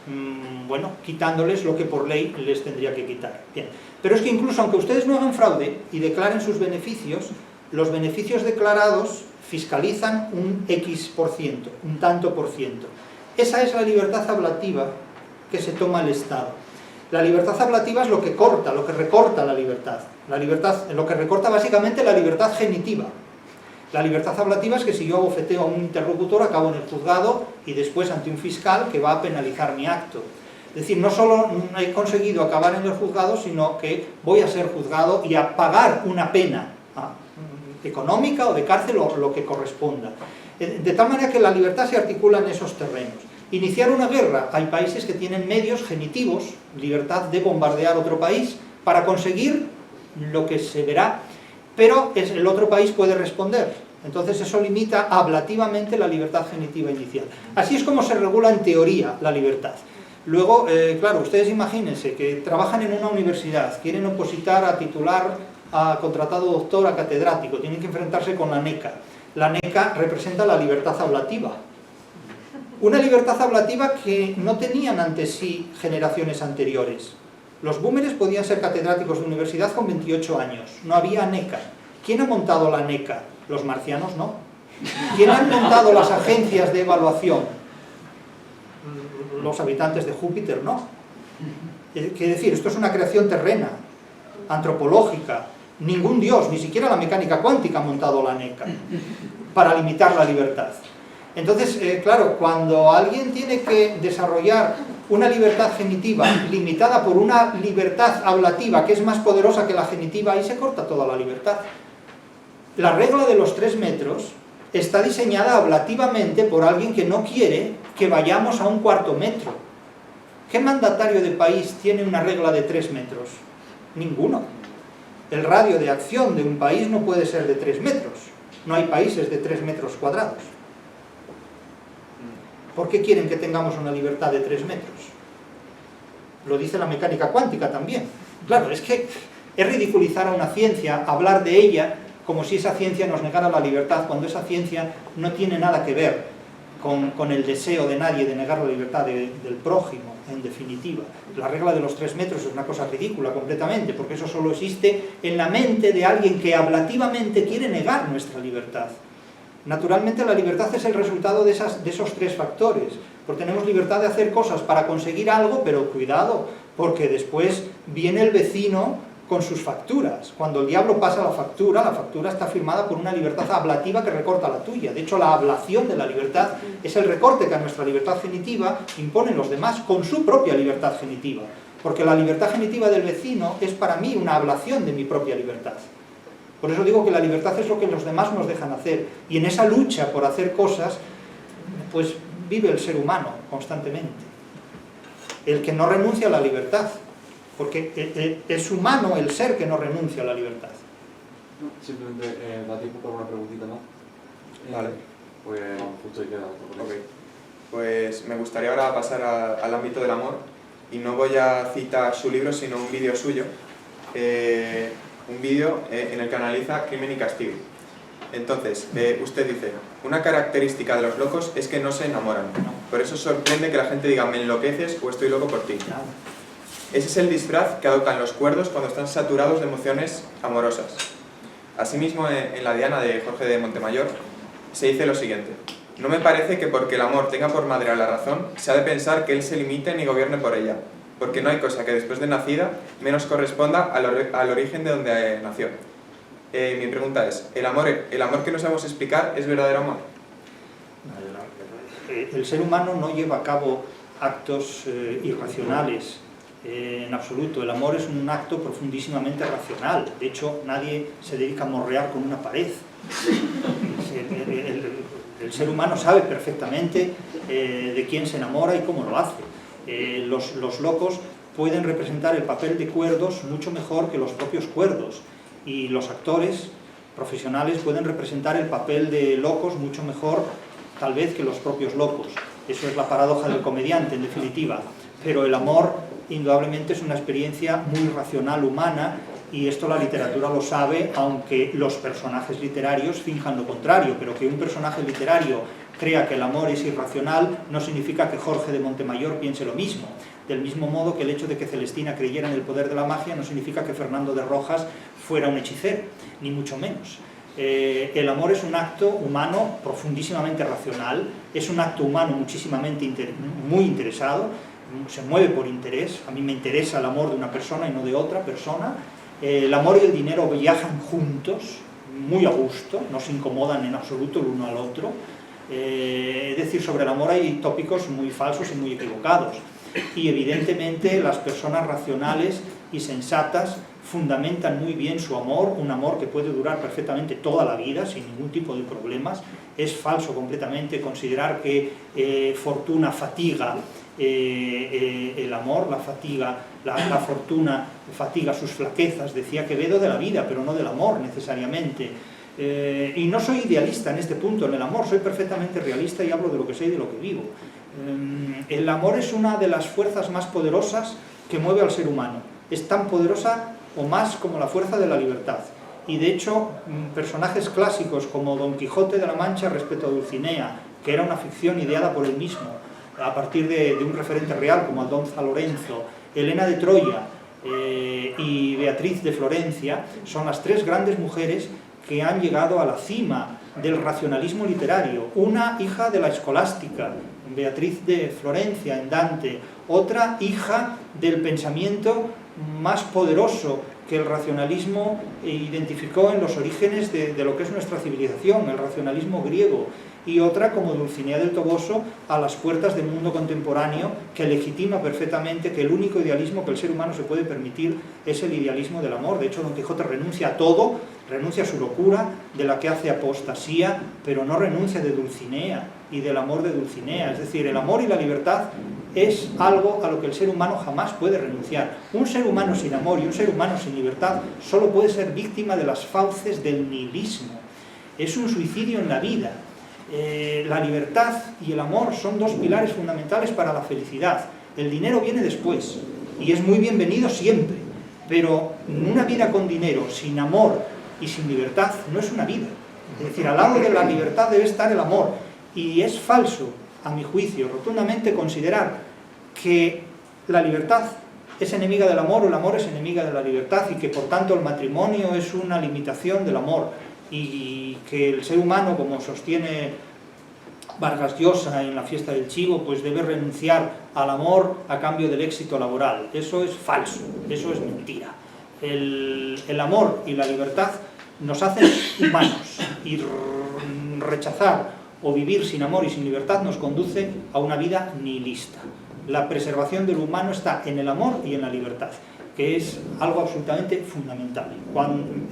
Speaker 2: bueno, quitándoles lo que por ley les tendría que quitar. Bien. Pero es que incluso aunque ustedes no hagan fraude y declaren sus beneficios, los beneficios declarados fiscalizan un X%, un tanto por ciento. Esa es la libertad ablativa que se toma el Estado. La libertad ablativa es lo que corta, lo que recorta la libertad. Lo que recorta básicamente la libertad genitiva. La libertad ablativa es que si yo abofeteo a un interlocutor, acabo en el juzgado y después ante un fiscal que va a penalizar mi acto. Es decir, no solo he conseguido acabar en el juzgado, sino que voy a ser juzgado y a pagar una pena económica o de cárcel o lo que corresponda. De tal manera que la libertad se articula en esos terrenos. Iniciar una guerra, hay países que tienen medios genitivos, libertad de bombardear otro país, para conseguir lo que se verá, pero el otro país puede responder. Entonces eso limita ablativamente la libertad genitiva inicial. Así es como se regula en teoría la libertad. Luego, claro, ustedes imagínense que trabajan en una universidad, quieren opositar a titular, a contratado doctor, a catedrático, tienen que enfrentarse con la NECA. La NECA representa la libertad ablativa. Una libertad ablativa que no tenían ante sí generaciones anteriores. Los boomers podían ser catedráticos de universidad con 28 años, no había NECA. ¿Quién ha montado la NECA? Los marcianos no. ¿Quién ha montado las agencias de evaluación? Los habitantes de Júpiter no. Es decir, esto es una creación terrena, antropológica. Ningún dios, ni siquiera la mecánica cuántica ha montado la NECA para limitar la libertad. Entonces, claro, cuando alguien tiene que desarrollar una libertad genitiva limitada por una libertad ablativa que es más poderosa que la genitiva, ahí se corta toda la libertad. La regla de los 3 metros está diseñada ablativamente por alguien que no quiere que vayamos a un 1/4 metro. ¿Qué mandatario de país tiene una regla de 3 metros? Ninguno. El radio de acción de un país no puede ser de 3 metros. No hay países de 3 metros cuadrados. ¿Por qué quieren que tengamos una libertad de 3 metros? Lo dice la mecánica cuántica también. Claro, es que Es ridiculizar a una ciencia, hablar de ella como si esa ciencia nos negara la libertad, cuando esa ciencia no tiene nada que ver con el deseo de nadie de negar la libertad del prójimo, en definitiva. La regla de los 3 metros es una cosa ridícula completamente, porque eso solo existe en la mente de alguien que ablativamente quiere negar nuestra libertad. Naturalmente la libertad es el resultado de esos 3 factores, porque tenemos libertad de hacer cosas para conseguir algo, pero cuidado, porque después viene el vecino con sus facturas. Cuando el diablo pasa la factura está firmada por una libertad ablativa que recorta la tuya. De hecho, la ablación de la libertad es el recorte que a nuestra libertad genitiva imponen los demás con su propia libertad genitiva. Porque la libertad genitiva del vecino es para mí una ablación de mi propia libertad. Por eso digo que la libertad es lo que los demás nos dejan hacer. Y en esa lucha por hacer cosas, pues vive el ser humano constantemente. El que no renuncia a la libertad. Porque es humano el ser que no renuncia a la libertad.
Speaker 3: No, simplemente da tiempo para una preguntita más.
Speaker 1: Vale.
Speaker 3: Pues justo ahí queda.
Speaker 1: Ok. Pues me gustaría ahora pasar al ámbito del amor, y no voy a citar su libro, sino un vídeo suyo, un vídeo en el que analiza Crimen y Castigo. Entonces, usted dice, una característica de los locos es que no se enamoran. Por eso sorprende que la gente diga, me enloqueces o estoy loco por ti. Ese es el disfraz que adoptan los cuerdos cuando están saturados de emociones amorosas. Asimismo, en La Diana de Jorge de Montemayor se dice lo siguiente: no me parece que porque el amor tenga por madre a la razón, se ha de pensar que él se limite ni gobierne por ella, porque no hay cosa que después de nacida menos corresponda al origen de donde nació. Mi pregunta es, ¿el amor que no sabemos explicar es verdadero amor?
Speaker 2: El ser humano no lleva a cabo actos irracionales. En absoluto, el amor es un acto profundísimamente racional. De hecho, nadie se dedica a morrear con una pared. El ser humano sabe perfectamente de quién se enamora y cómo lo hace. Los locos pueden representar el papel de cuerdos mucho mejor que los propios cuerdos, y los actores profesionales pueden representar el papel de locos mucho mejor, tal vez, que los propios locos. Eso es la paradoja del comediante, en definitiva. Pero el amor, indudablemente, es una experiencia muy racional, humana, y esto la literatura lo sabe, aunque los personajes literarios finjan lo contrario. Pero que un personaje literario crea que el amor es irracional no significa que Jorge de Montemayor piense lo mismo. Del mismo modo que el hecho de que Celestina creyera en el poder de la magia no significa que Fernando de Rojas fuera un hechicero, ni mucho menos. El amor es un acto humano profundísimamente racional, es un acto humano muy interesado, se mueve por interés. A mí me interesa el amor de una persona y no de otra persona. El amor y el dinero viajan juntos, muy a gusto, no se incomodan en absoluto el uno al otro. Es decir, sobre el amor hay tópicos muy falsos y muy equivocados. Y evidentemente las personas racionales y sensatas fundamentan muy bien su amor, un amor que puede durar perfectamente toda la vida sin ningún tipo de problemas. Es falso completamente considerar que fortuna fatiga el amor, la fortuna fatiga sus flaquezas, decía Quevedo, de la vida, pero no del amor necesariamente. Y no soy idealista en este punto en el amor, soy perfectamente realista y hablo de lo que sé y de lo que vivo. El amor es una de las fuerzas más poderosas que mueve al ser humano. Es tan poderosa o más como la fuerza de la libertad. Y de hecho, personajes clásicos como Don Quijote de la Mancha respecto a Dulcinea, que era una ficción ideada por él mismo, a partir de un referente real como Aldonza Lorenzo, Helena de Troya y Beatriz de Florencia, son las 3 grandes mujeres que han llegado a la cima del racionalismo literario. Una hija de la escolástica, Beatriz de Florencia en Dante, otra hija del pensamiento más poderoso que el racionalismo identificó en los orígenes de lo que es nuestra civilización, el racionalismo griego, y otra como Dulcinea del Toboso a las puertas del mundo contemporáneo, que legitima perfectamente que el único idealismo que el ser humano se puede permitir es el idealismo del amor. De hecho, Don Quijote renuncia a todo, renuncia a su locura, de la que hace apostasía, pero no renuncia de Dulcinea y del amor de Dulcinea. Es decir, el amor y la libertad es algo a lo que el ser humano jamás puede renunciar. Un ser humano sin amor y un ser humano sin libertad solo puede ser víctima de las fauces del nihilismo. Es un suicidio en la vida. La libertad y el amor son 2 pilares fundamentales para la felicidad. El dinero viene después y es muy bienvenido siempre, pero Una vida con dinero, sin amor y sin libertad, no es una vida. Es decir, al lado de la libertad debe estar el amor. Y es falso, a mi juicio, rotundamente considerar que la libertad es enemiga del amor o el amor es enemiga de la libertad y que por tanto el matrimonio es una limitación del amor y que el ser humano, como sostiene Vargas Llosa en La fiesta del chivo, pues debe renunciar al amor a cambio del éxito laboral. Eso es falso, eso es mentira. El amor y la libertad nos hacen humanos y rechazar o vivir sin amor y sin libertad nos conduce a una vida nihilista. La preservación del humano está en el amor y en la libertad, que es algo absolutamente fundamental.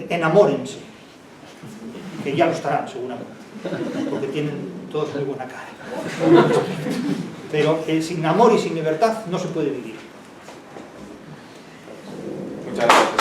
Speaker 2: Enamórense, que ya lo estarán seguramente, porque tienen todos muy buena cara. Pero sin amor y sin libertad no se puede vivir.
Speaker 1: Muchas gracias.